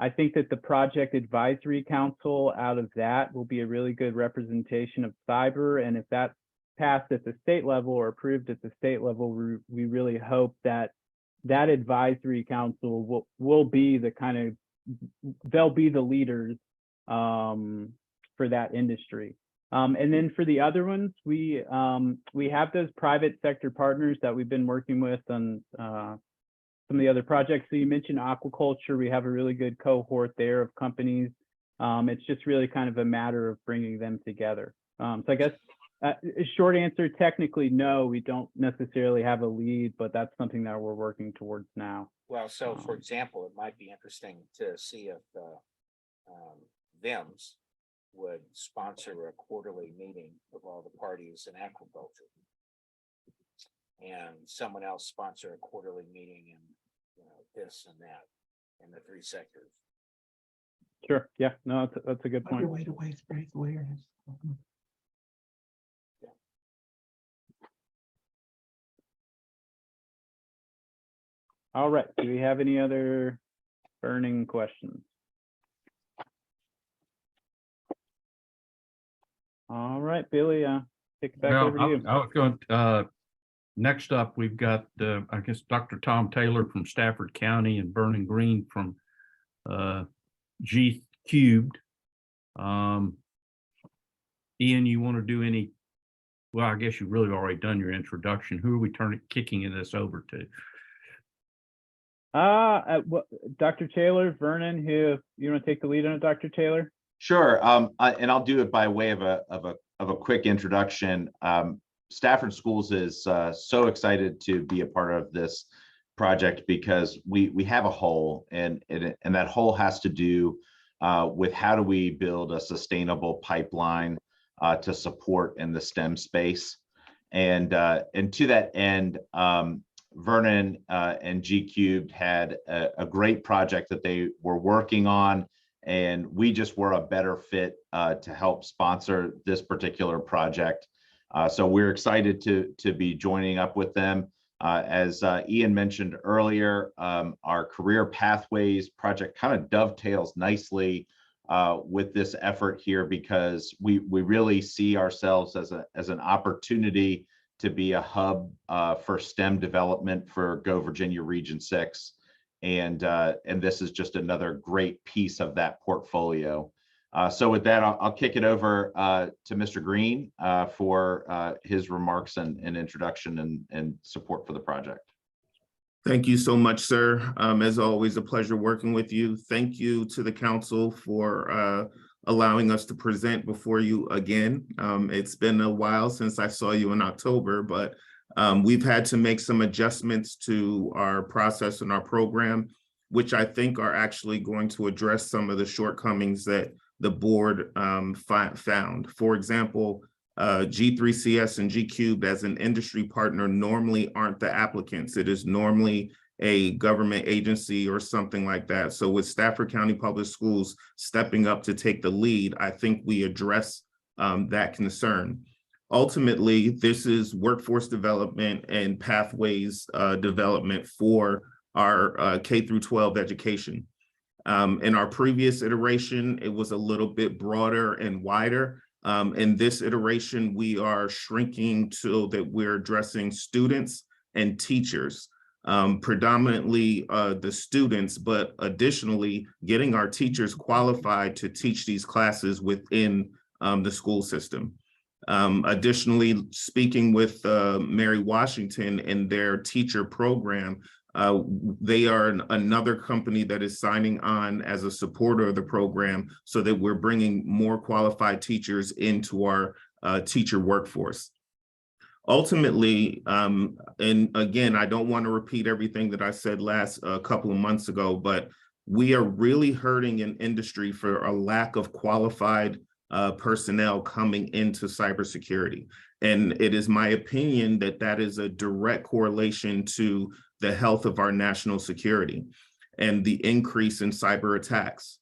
Speaker 1: I think that the Project Advisory Council out of that will be a really good representation of cyber. And if that's passed at the state level or approved at the state level, we really hope that that advisory council will be the kind of, they'll be the leaders for that industry. And then for the other ones, we have those private sector partners that we've been working with on some of the other projects. So you mentioned aquaculture. We have a really good cohort there of companies. It's just really kind of a matter of bringing them together. So I guess a short answer, technically, no, we don't necessarily have a lead, but that's something that we're working towards now.
Speaker 16: Well, so for example, it might be interesting to see if VIMS would sponsor a quarterly meeting of all the parties in aquaculture, and someone else sponsor a quarterly meeting in this and that in the three sectors.
Speaker 1: Sure. Yeah. No, that's a good point. All right. Do we have any other burning questions? All right, Billy, kick it back over to you.
Speaker 2: I was going, next up, we've got, I guess, Dr. Tom Taylor from Stafford County and Vernon Green from G Cubed. Ian, you want to do any? Well, I guess you've really already done your introduction. Who are we kicking this over to?
Speaker 1: Dr. Taylor, Vernon, who you want to take the lead on it, Dr. Taylor?
Speaker 17: Sure, and I'll do it by way of a quick introduction. Stafford Schools is so excited to be a part of this project because we have a hole, and that hole has to do with how do we build a sustainable pipeline to support in the STEM space, and to that end, Vernon and G Cubed had a great project that they were working on. And we just were a better fit to help sponsor this particular project. So we're excited to be joining up with them. As Ian mentioned earlier, our career pathways project kind of dovetails nicely with this effort here, because we really see ourselves as an opportunity to be a hub for STEM development for Go Virginia Region 6. And this is just another great piece of that portfolio. So with that, I'll kick it over to Mr. Green for his remarks and introduction and support for the project.
Speaker 3: Thank you so much, sir. As always, a pleasure working with you. Thank you to the council for allowing us to present before you again. It's been a while since I saw you in October, but we've had to make some adjustments to our process and our program, which I think are actually going to address some of the shortcomings that the board found. For example, G3CS and G Cubed as an industry partner normally aren't the applicants. It is normally a government agency or something like that. So with Stafford County Public Schools stepping up to take the lead, I think we address that concern. Ultimately, this is workforce development and pathways development for our K through 12 education. In our previous iteration, it was a little bit broader and wider. In this iteration, we are shrinking so that we're addressing students and teachers, predominantly the students, but additionally getting our teachers qualified to teach these classes within the school system. Additionally, speaking with Mary Washington and their teacher program, They are another company that is signing on as a supporter of the program so that we're bringing more qualified teachers into our teacher workforce. Ultimately, and again, I don't want to repeat everything that I said last couple of months ago, but we are really hurting in industry for a lack of qualified personnel coming into cybersecurity. And it is my opinion that that is a direct correlation to the health of our national security and the increase in cyber attacks.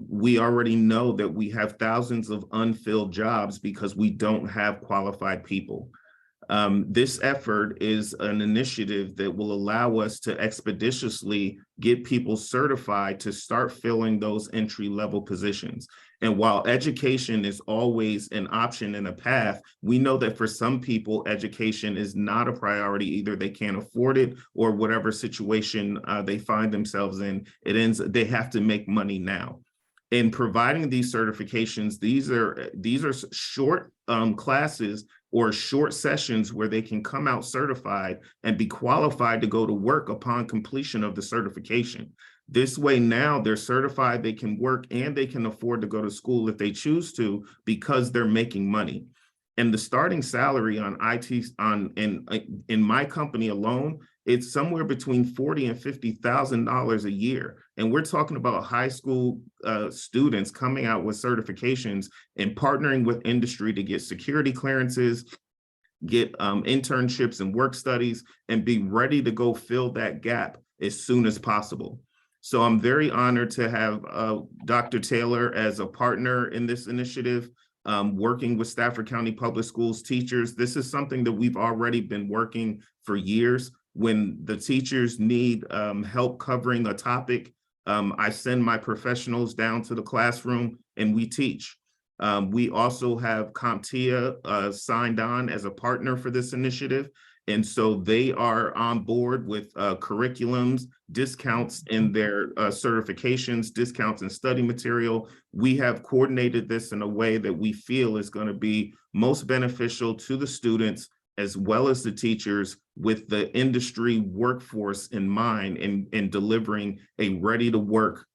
Speaker 3: We already know that we have thousands of unfilled jobs because we don't have qualified people. This effort is an initiative that will allow us to expeditiously get people certified to start filling those entry-level positions. And while education is always an option and a path, we know that for some people, education is not a priority. Either they can't afford it or whatever situation they find themselves in, they have to make money now. In providing these certifications, these are short classes or short sessions where they can come out certified and be qualified to go to work upon completion of the certification. This way now they're certified, they can work, and they can afford to go to school if they choose to because they're making money. And the starting salary on IT in my company alone, it's somewhere between $40,000 and $50,000 a year. And we're talking about high school students coming out with certifications and partnering with industry to get security clearances, get internships and work studies, and be ready to go fill that gap as soon as possible. So I'm very honored to have Dr. Taylor as a partner in this initiative, working with Stafford County Public Schools teachers. This is something that we've already been working for years. When the teachers need help covering a topic, I send my professionals down to the classroom and we teach. We also have CompTIA signed on as a partner for this initiative. And so they are on board with curriculums, discounts in their certifications, discounts in study material. We have coordinated this in a way that we feel is going to be most beneficial to the students as well as the teachers, with the industry workforce in mind, and delivering a ready to work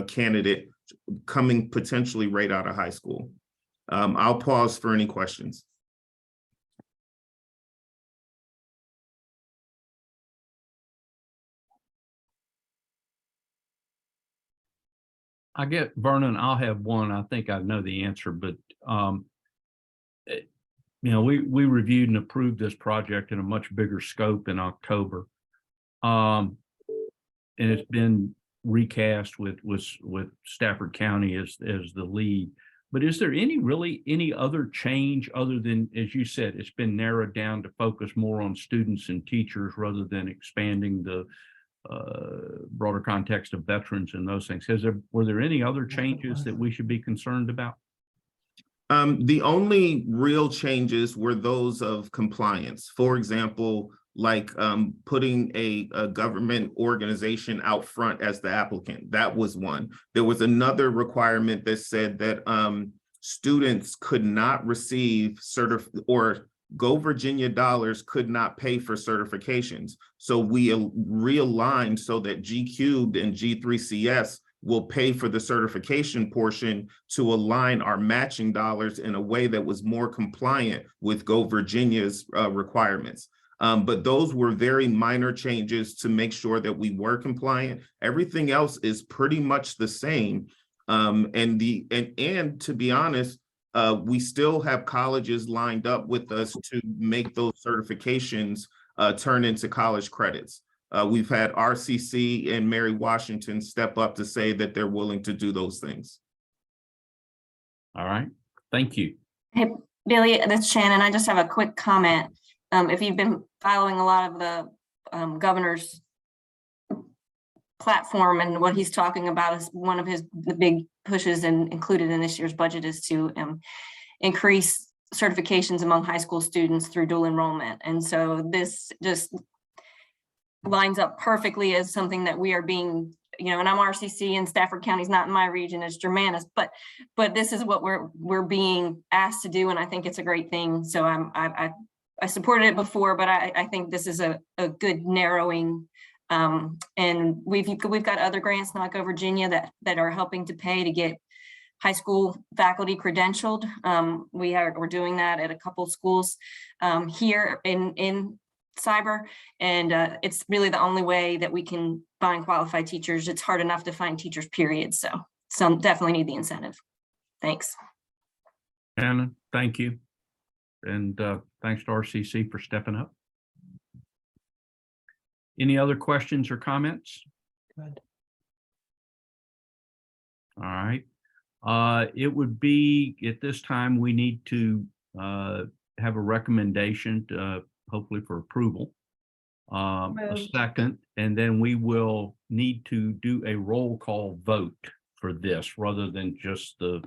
Speaker 3: candidate coming potentially right out of high school. I'll pause for any questions.
Speaker 2: I get Vernon, I'll have one. I think I know the answer, but you know, we reviewed and approved this project in a much bigger scope in October. And it's been recast with Stafford County as the lead. But is there any other change other than, as you said, it's been narrowed down to focus more on students and teachers rather than expanding the broader context of veterans and those things? Were there any other changes that we should be concerned about?
Speaker 3: The only real changes were those of compliance. For example, like putting a government organization out front as the applicant. That was one. There was another requirement that said that students could not receive or Go Virginia dollars could not pay for certifications. So we realigned so that G-Cubed and G3CS will pay for the certification portion to align our matching dollars in a way that was more compliant with Go Virginia's requirements. But those were very minor changes to make sure that we were compliant. Everything else is pretty much the same. And to be honest, we still have colleges lined up with us to make those certifications turn into college credits. We've had RCC and Mary Washington step up to say that they're willing to do those things.
Speaker 2: All right, thank you.
Speaker 18: Hey, Billy, that's Shannon. I just have a quick comment. If you've been following a lot of the governor's platform and what he's talking about, is one of the big pushes and included in this year's budget is to increase certifications among high school students through dual enrollment. And so this just lines up perfectly as something that we are being, and I'm RCC and Stafford County is not in my region, as Germanus, but this is what we're being asked to do, and I think it's a great thing. So I I supported it before, but I think this is a good narrowing. And we've got other grants, not Go Virginia, that are helping to pay to get high school faculty credentialed. We're doing that at a couple schools here in cyber, and it's really the only way that we can find qualified teachers. It's hard enough to find teachers, period. So some definitely need the incentive. Thanks.
Speaker 2: Shannon, thank you. And thanks to RCC for stepping up. Any other questions or comments?
Speaker 8: Good.
Speaker 2: All right. It would be, at this time, we need to have a recommendation, hopefully for approval. A
Speaker 15: Moved.
Speaker 2: second, and then we will need to do a roll call vote for this rather than just the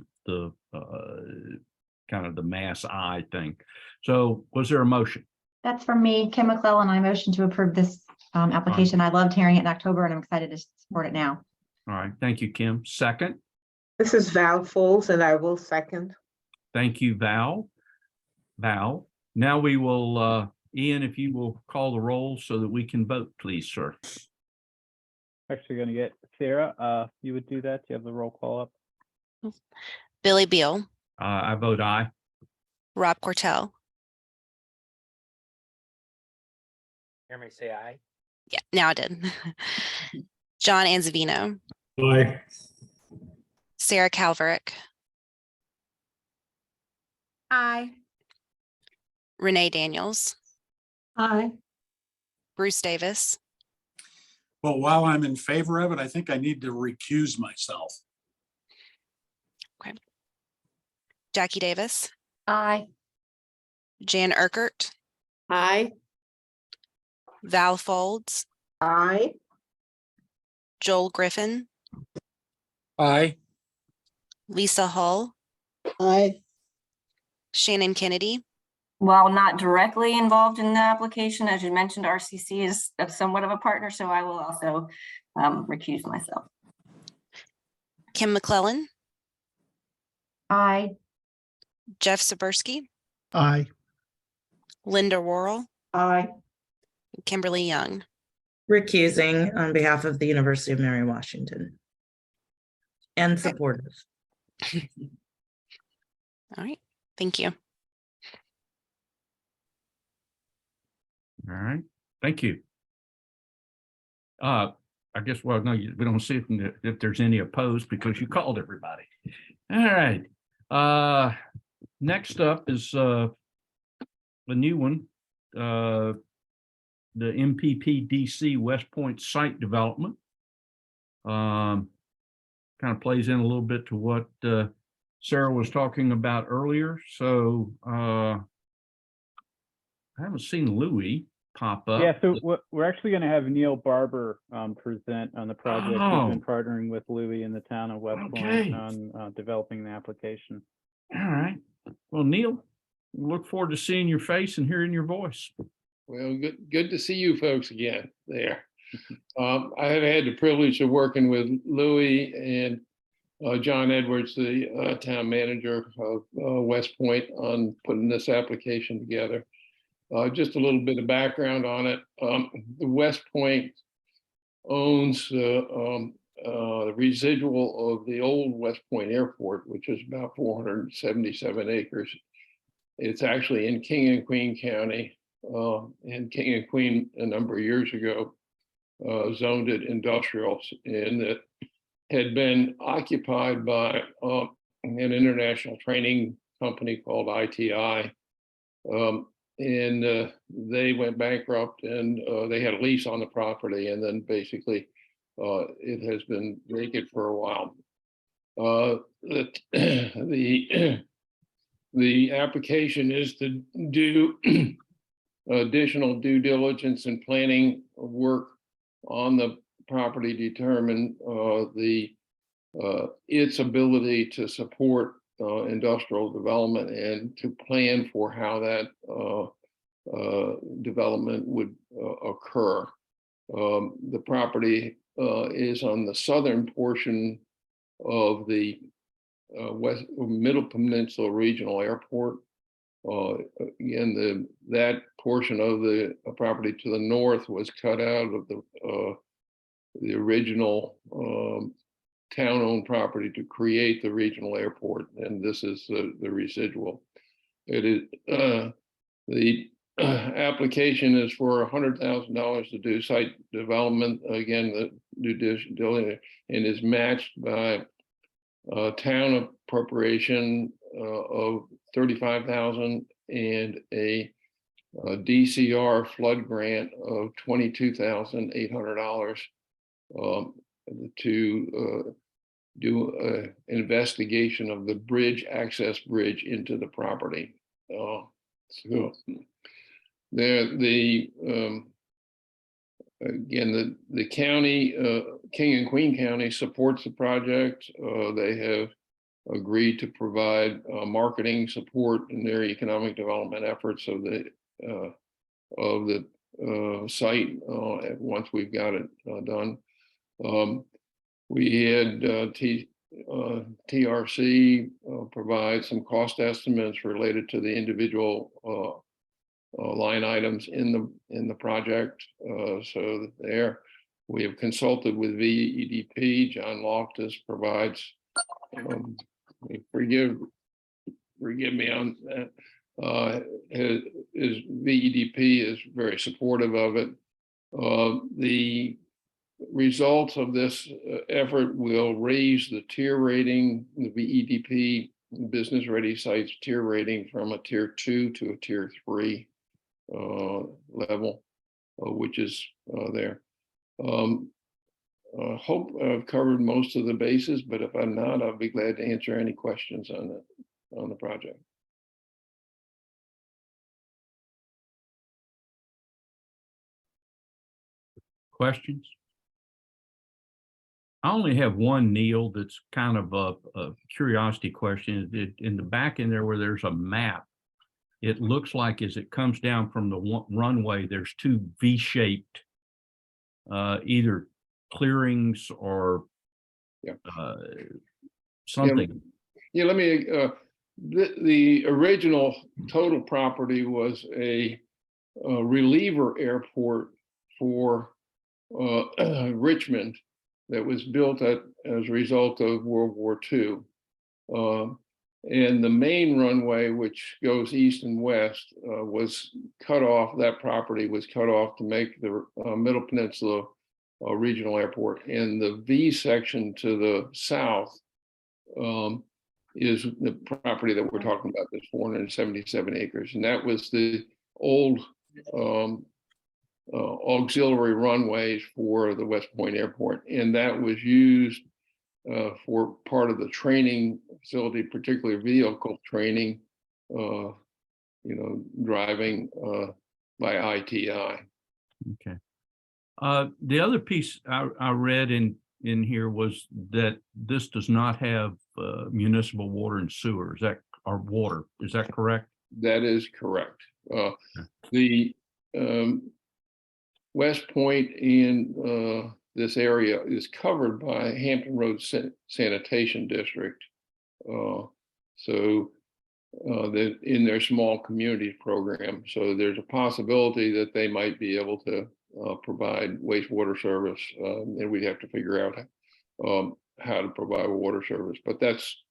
Speaker 2: kind of the mass eye thing. So was there a motion?
Speaker 19: That's from me, Kim McClellan. I motion to approve this application. I loved hearing it in October and I'm excited to support it now.
Speaker 2: All right. Thank you, Kim. Second.
Speaker 20: This is Val Folds, and I will second.
Speaker 2: Thank you, Val. Now we will, Ian, if you will call the roll so that we can vote, please, sir.
Speaker 1: Actually going to get Sarah. You would do that. You have the roll call up.
Speaker 6: Billy Beal,
Speaker 2: I vote aye.
Speaker 6: Rob Cortell.
Speaker 16: Hear me say aye?
Speaker 6: Yeah, now I did. John Anzavino,
Speaker 5: Aye.
Speaker 6: Sarah Calverick,
Speaker 19: Aye.
Speaker 6: Renee Daniels,
Speaker 5: Aye.
Speaker 6: Bruce Davis,
Speaker 5: Well, while I'm in favor of it, I think I need to recuse myself.
Speaker 6: Jackie Davis,
Speaker 15: Aye.
Speaker 6: Jan Urquhart,
Speaker 20: Aye.
Speaker 6: Val Folds,
Speaker 20: Aye.
Speaker 6: Joel Griffin,
Speaker 13: Aye.
Speaker 6: Lisa Hull,
Speaker 4: Aye.
Speaker 6: Shannon Kennedy,
Speaker 18: While not directly involved in the application, as you mentioned, RCC is somewhat of a partner, so I will also recuse myself.
Speaker 6: Kim McClellan,
Speaker 19: Aye.
Speaker 6: Jeff Saberski,
Speaker 8: Aye.
Speaker 6: Linda Worrell,
Speaker 20: Aye.
Speaker 6: Kimberly Young.
Speaker 20: Recusing on behalf of the University of Mary Washington. And supportive.
Speaker 6: All right, thank you.
Speaker 2: All right, thank you. I guess, well, no, we don't see if there's any opposed because you called everybody. All right. Next up is the new one, the MPPDC West Point site development. Kind of plays in a little bit to what Sarah was talking about earlier. So I haven't seen Louis pop up.
Speaker 1: Yeah, so we're actually going to have Neil Barber present on the project. We've been partnering with Louis in the town of West Point on developing the application.
Speaker 2: All right. Well, Neil, look forward to seeing your face and hearing your voice.
Speaker 21: Well, good to see you folks again there. I have had the privilege of working with Louis and John Edwards, the town manager of West Point, on putting this application together. Just a little bit of background on it. The West Point owns the residual of the old West Point Airport, which is about 477 acres. It's actually in King and Queen County, and King and Queen a number of years ago zoned it industrial, and it had been occupied by an international training company called ITI. And they went bankrupt, and they had a lease on the property, and then basically it has been vacant for a while. The application is to do additional due diligence and planning work on the property, determine its ability to support industrial development and to plan for how that development would occur. The property is on the southern portion of the Middle Peninsula Regional Airport. Again, that portion of the property to the north was cut out of the original town-owned property to create the regional airport, and this is the residual. It is the application is for $100,000 to do site development. Again, the due diligence, and is matched by town appropriation of $35,000 and a DCR flood grant of $22,800 to do an investigation of the access bridge into the property. So again, the county, King and Queen County supports the project. They have agreed to provide marketing support in their economic development efforts of the site once we've got it done. We had TRC provide some cost estimates related to the individual line items in the project. So there, we have consulted with VEDP. John Loftus provides, forgive me on that, VEDP is very supportive of it. The results of this effort will raise the tier rating, the VEDP business ready sites tier rating from a tier 2 to a tier 3 level, which is there. Hope I've covered most of the bases, but if I'm not, I'll be glad to answer any questions on the project.
Speaker 2: Questions? I only have one, Neil, that's kind of a curiosity question. In the back in there where there's a map, it looks like as it comes down from the runway, there's two V-shaped either clearings or something.
Speaker 21: Yeah, let me, the original total property was a reliever airport for Richmond that was built as a result of World War II. And the main runway, which goes east and west, was cut off. That property was cut off to make the Middle Peninsula Regional Airport. And the V section to the south is the property that we're talking about, that's 477 acres. And that was the old auxiliary runways for the West Point Airport. And that was used for part of the training facility, particularly vehicle training, driving by ITI.
Speaker 2: Okay. The other piece I read in here was that this does not have municipal water and sewer. Is that correct?
Speaker 21: That is correct. The West Point in this area is covered by Hampton Roads Sanitation District. So that in their small communities program. So there's a possibility that they might be able to provide wastewater service, and we'd have to figure out how to provide water service. But that's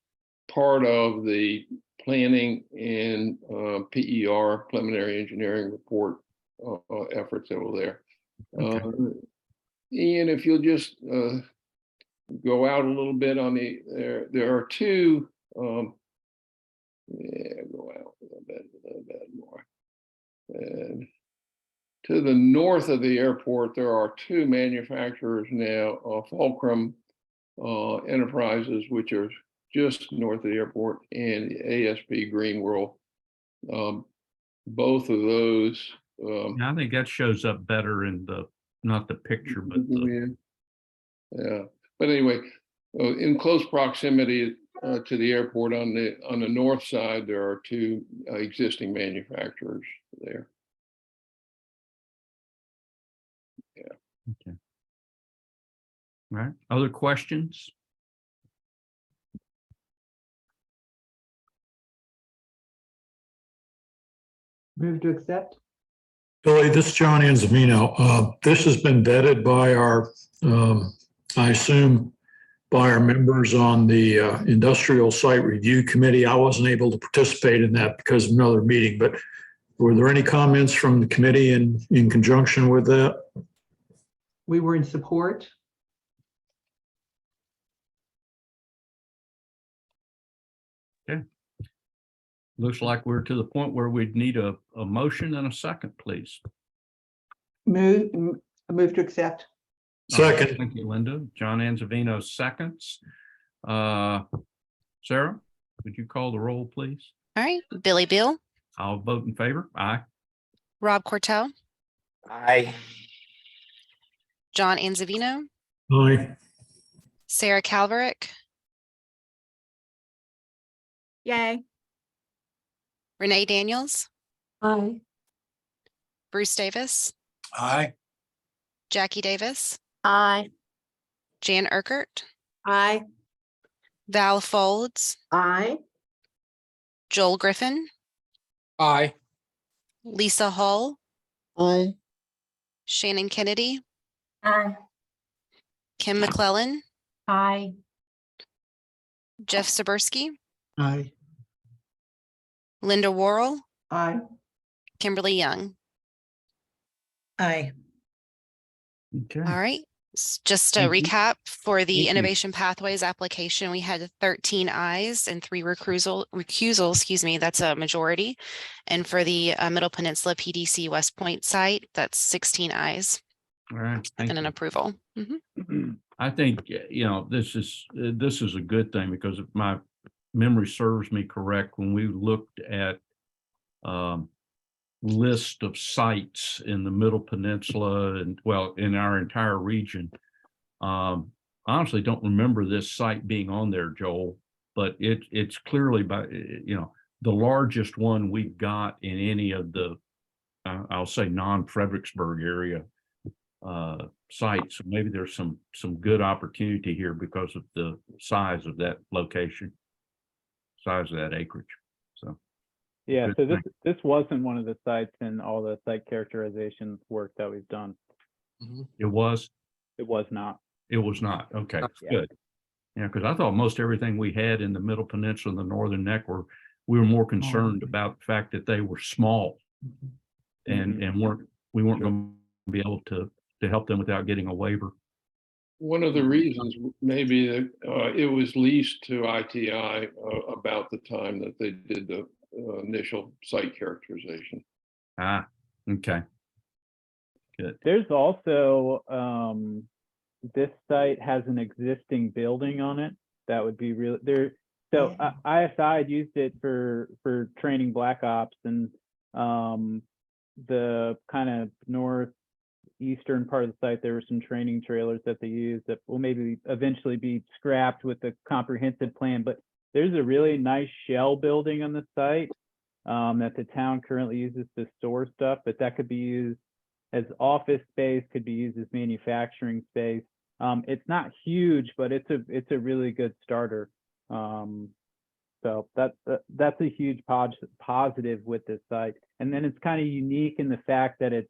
Speaker 21: part of the planning and PER, preliminary engineering report efforts that were there. Okay. Ian, if you'll just go out a little bit on there are two, go out a little bit more. And to the north of the airport, there are two manufacturers now, Fulcrum Enterprises, which are just north of the airport, and ASP Green World. Both of those.
Speaker 2: I think that shows up better in not the picture, but
Speaker 21: yeah. But anyway, in close proximity to the airport on the north side, there are two existing manufacturers there. Yeah.
Speaker 2: Okay. All right. Other questions?
Speaker 7: Move to accept.
Speaker 22: Billy, this is John Anzavino. This has been vetted by our, I assume, by our members on the Industrial Site Review Committee. I wasn't able to participate in that because of another meeting, but were there any comments from the committee in conjunction with that?
Speaker 7: We were in support.
Speaker 2: Looks like we're to the point where we'd need a motion and a second, please.
Speaker 7: Move to accept.
Speaker 2: All right,
Speaker 22: Second.
Speaker 2: Thank you, Linda. John Anzavino seconds. Sarah, would you call the roll, please?
Speaker 6: All right, Billy Beal,
Speaker 2: I'll vote in favor. Aye.
Speaker 6: Rob Cortell,
Speaker 16: Aye.
Speaker 6: John Anzavino,
Speaker 22: Aye.
Speaker 6: Sarah Calverick,
Speaker 15: Yay.
Speaker 6: Renee Daniels,
Speaker 15: Aye.
Speaker 6: Bruce Davis,
Speaker 22: Aye.
Speaker 6: Jackie Davis,
Speaker 15: Aye.
Speaker 6: Jan Urquhart,
Speaker 15: Aye.
Speaker 6: Val Folds,
Speaker 19: Aye.
Speaker 6: Joel Griffin,
Speaker 13: Aye.
Speaker 6: Lisa Hull,
Speaker 4: Aye.
Speaker 6: Shannon Kennedy,
Speaker 15: Aye.
Speaker 6: Kim McClellan,
Speaker 19: Aye.
Speaker 6: Jeff Saberski,
Speaker 8: Aye.
Speaker 6: Linda Worrell,
Speaker 7: Aye.
Speaker 6: Kimberly Young.
Speaker 20: Aye.
Speaker 2: Okay.
Speaker 6: All right. Just to
Speaker 2: Thank you.
Speaker 6: recap, for the
Speaker 2: Thank you.
Speaker 6: Innovation Pathways application, we had 13 ayes and 3 recusals, excuse me, that's a majority. And for the Middle Peninsula PDC West Point site, that's 16 ayes
Speaker 2: All right. Thank
Speaker 6: and an
Speaker 2: you.
Speaker 6: approval. Mhm.
Speaker 2: I think, this is a good thing because if my memory serves me correct, when we looked at list of sites in the Middle Peninsula and in our entire region, I honestly don't remember this site being on there, Joel, but it's clearly the largest one we've got in any of the, I'll say non-Fredericksburg area sites. Maybe there's some good opportunity here because of the size of that location, size of that acreage. So
Speaker 1: Yeah,
Speaker 2: good
Speaker 1: so
Speaker 2: thing.
Speaker 1: this wasn't one of the sites in all the site characterization work that we've done.
Speaker 2: It was
Speaker 1: not.
Speaker 2: It was not. Okay,
Speaker 1: Yeah.
Speaker 2: good. Yeah, because I thought most everything we had in the Middle Peninsula and the Northern Neck we were more concerned about the fact that they were small and we weren't going to be able to help them without getting a waiver.
Speaker 21: One of the reasons maybe that it was leased to ITI about the time that they did the initial site characterization.
Speaker 2: Ah, okay. Good.
Speaker 1: There's also, this site has an existing building on it. That would be real there. So ISI had used it for training Black Ops, and the kind of northeastern part of the site, there were some training trailers that they used that will maybe eventually be scrapped with the comprehensive plan. But there's a really nice shell building on the site that the town currently uses to store stuff, but that could be used as office space, could be used as manufacturing space. It's not huge, but it's a really good starter. So that's a huge positive with this site. And then it's kind of unique in the fact that it's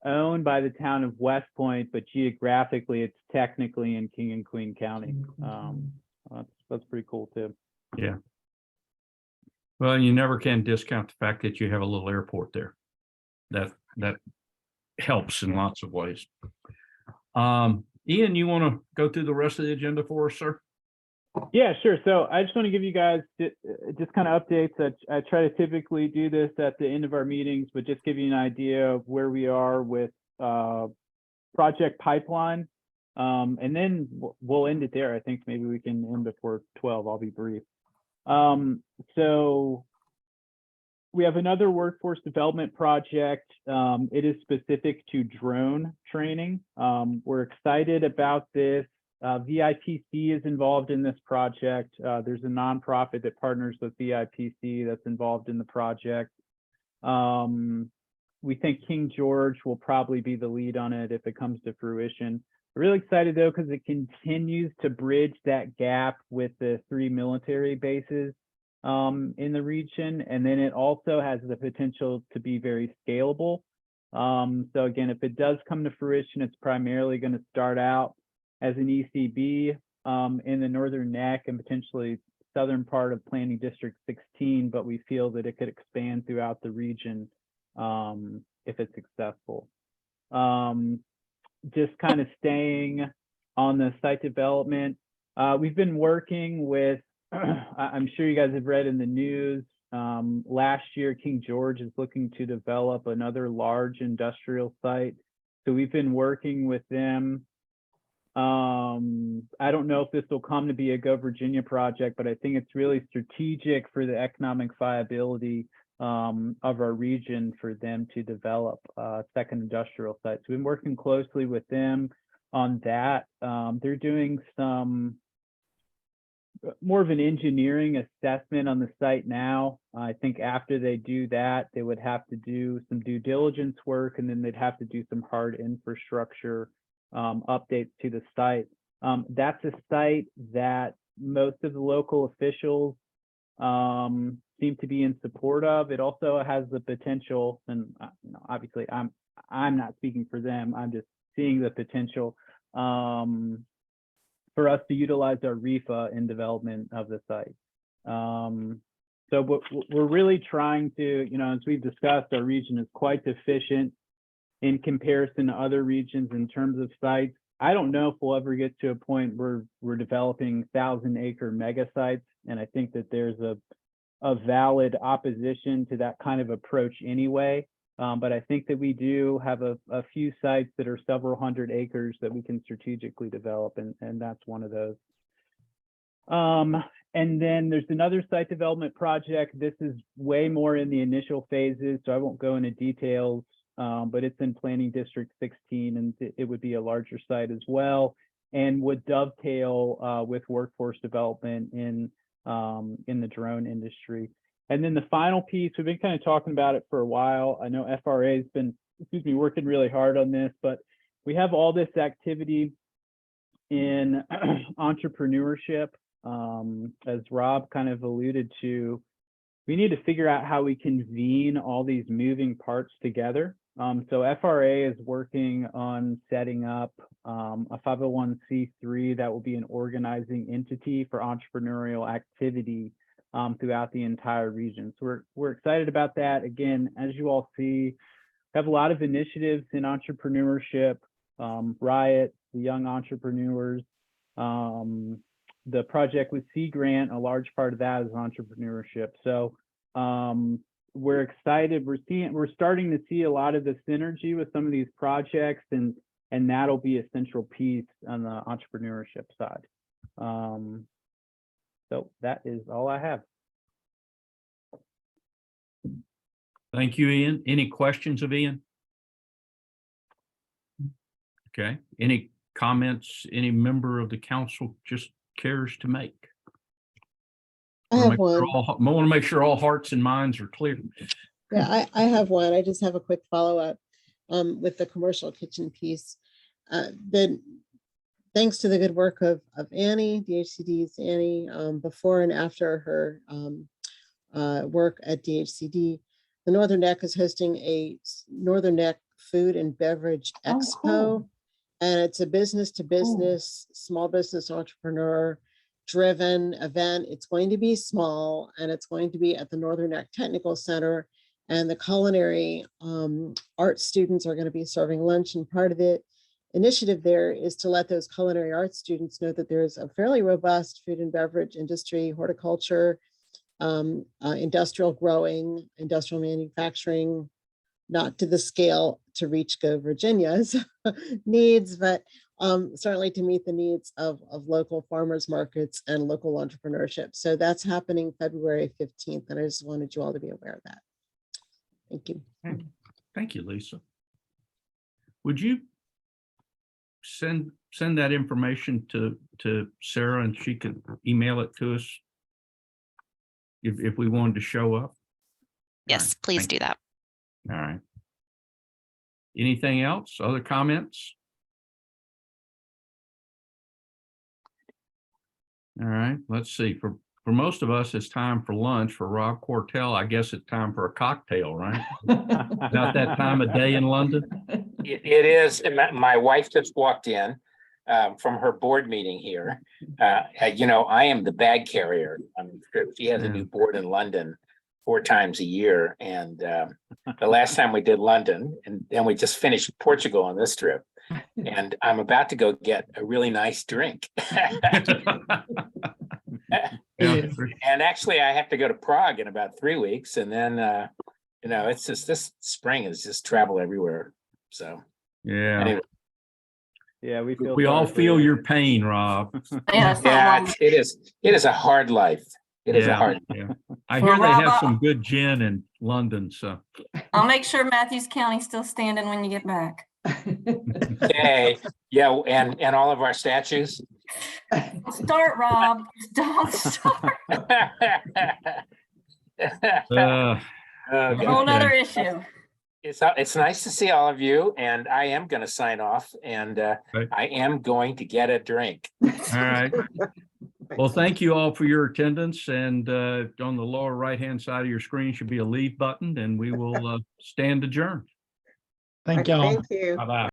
Speaker 1: owned by the town of West Point, but geographically it's technically in King and Queen County. That's pretty cool too.
Speaker 2: Yeah. Well, you never can discount the fact that you have a little airport there. That helps in lots of ways. Ian, you want to go through the rest of the agenda for us, sir?
Speaker 1: Yeah, sure. So I just want to give you guys just kind of updates. I try to typically do this at the end of our meetings, but just give you an idea of where we are with project pipeline. And then we'll end it there. I think maybe we can end before 12. I'll be brief. So we have another workforce development project. It is specific to drone training. We're excited about this. VIPC is involved in this project. There's a nonprofit that partners with VIPC that's involved in the project. We think King George will probably be the lead on it if it comes to fruition. We're really excited though, because it continues to bridge that gap with the 3 military bases. in the region. And then it also has the potential to be very scalable. So again, if it does come to fruition, it's primarily going to start out as an ECB in the Northern Neck and potentially southern part of Planning District 16, but we feel that it could expand throughout the region if it's successful. Just kind of staying on the site development, we've been working with, I'm sure you guys have read in the news, last year, King George is looking to develop another large industrial site. So we've been working with them. I don't know if this will come to be a Go Virginia project, but I think it's really strategic for the economic viability of our region for them to develop a second industrial site. So we've been working closely with them on that. They're doing some more of an engineering assessment on the site now. I think after they do that, they would have to do some due diligence work, and then they'd have to do some hard infrastructure updates to the site. That's a site that most of the local officials seem to be in support of. It also has the potential, and obviously I'm not speaking for them, I'm just seeing the potential for us to utilize our REFA in development of the site. So we're really trying to, as we've discussed, our region is quite deficient in comparison to other regions in terms of sites. I don't know if we'll ever get to a point where we're developing 1,000-acre mega sites, and I think that there's a valid opposition to that kind of approach anyway. But I think that we do have a few sites that are several hundred acres that we can strategically develop, and that's one of those. And then there's another site development project. This is way more in the initial phases, so I won't go into details, but it's in Planning District 16, and it would be a larger site as well, and would dovetail with workforce development in the drone industry. And then the final piece, we've been kind of talking about it for a while. I know FRA has been, working really hard on this, but we have all this activity in entrepreneurship. As Rob kind of alluded to, we need to figure out how we convene all these moving parts together. So FRA is working on setting up a 501c3 that will be an organizing entity for entrepreneurial activity throughout the entire region. So we're excited about that. Again, as you all see, we have a lot of initiatives in entrepreneurship, Riot, the Young Entrepreneurs, the project with Sea Grant, a large part of that is entrepreneurship. So we're excited. We're starting to see a lot of the synergy with some of these projects, and that'll be a central piece on the entrepreneurship side. So that is all I have.
Speaker 2: Thank you, Ian. Any questions of Ian? Okay. Any comments any member of the council just cares to make?
Speaker 4: I have one.
Speaker 2: I want to make sure all hearts and minds are clear.
Speaker 4: Yeah, I have one. I just have a quick follow-up with the commercial kitchen piece. Thanks to the good work of Annie, DHCD's Annie, before and after her work at DHCD, the Northern Neck is hosting a Northern Neck Food and Beverage Expo.
Speaker 7: cool.
Speaker 4: And it's a business to business, small business entrepreneur driven event. It's going to be small, and it's going to be at the Northern Neck Technical Center, and the culinary art students are going to be serving lunch. And part of the initiative there is to let those culinary arts students know that there's a fairly robust food and beverage industry, horticulture, industrial growing, industrial manufacturing, not to the scale to reach Go Virginia's needs, but certainly to meet the needs of local farmers markets and local entrepreneurship. So that's happening February 15th, and I just wanted you all to be aware of that. Thank you.
Speaker 2: Thank you, Lisa. Would you send that information to Sarah, and she can email it to us if we wanted to show up?
Speaker 6: Yes, please do that.
Speaker 2: All right. Anything else? Other comments? All right, let's see. For for most of us, it's time for lunch. For Rob Cortell, I guess it's time for a cocktail, right? About that time of day in London?
Speaker 16: It is. And my wife just walked in from her board meeting here. I am the bag carrier. She has a new board in London 4 times a year. And the last time we did London, and then we just finished Portugal on this trip. And I'm about to go get a really nice drink. And actually, I have to go to Prague in about 3 weeks. And then, it's just this spring is just travel everywhere. So,
Speaker 2: Yeah.
Speaker 16: anyway.
Speaker 1: Yeah, we
Speaker 2: all feel your pain, Rob.
Speaker 16: Yeah, it is a hard life. It is a hard.
Speaker 2: Yeah. I hear they have some good gin in London, so.
Speaker 18: I'll make sure Matthews County's still standing when you get back.
Speaker 16: Okay, yeah, and all of our statues.
Speaker 18: Don't start, Rob. Don't start. A whole nother issue.
Speaker 16: It's nice to see all of you, and I am going to sign off, and I am going to get a drink.
Speaker 2: All right. Well, thank you all for your attendance, and on the lower right-hand side of your screen should be a leave button, and we will stand adjourned.
Speaker 8: Thank y'all.
Speaker 4: Thank you.
Speaker 2: Bye-bye.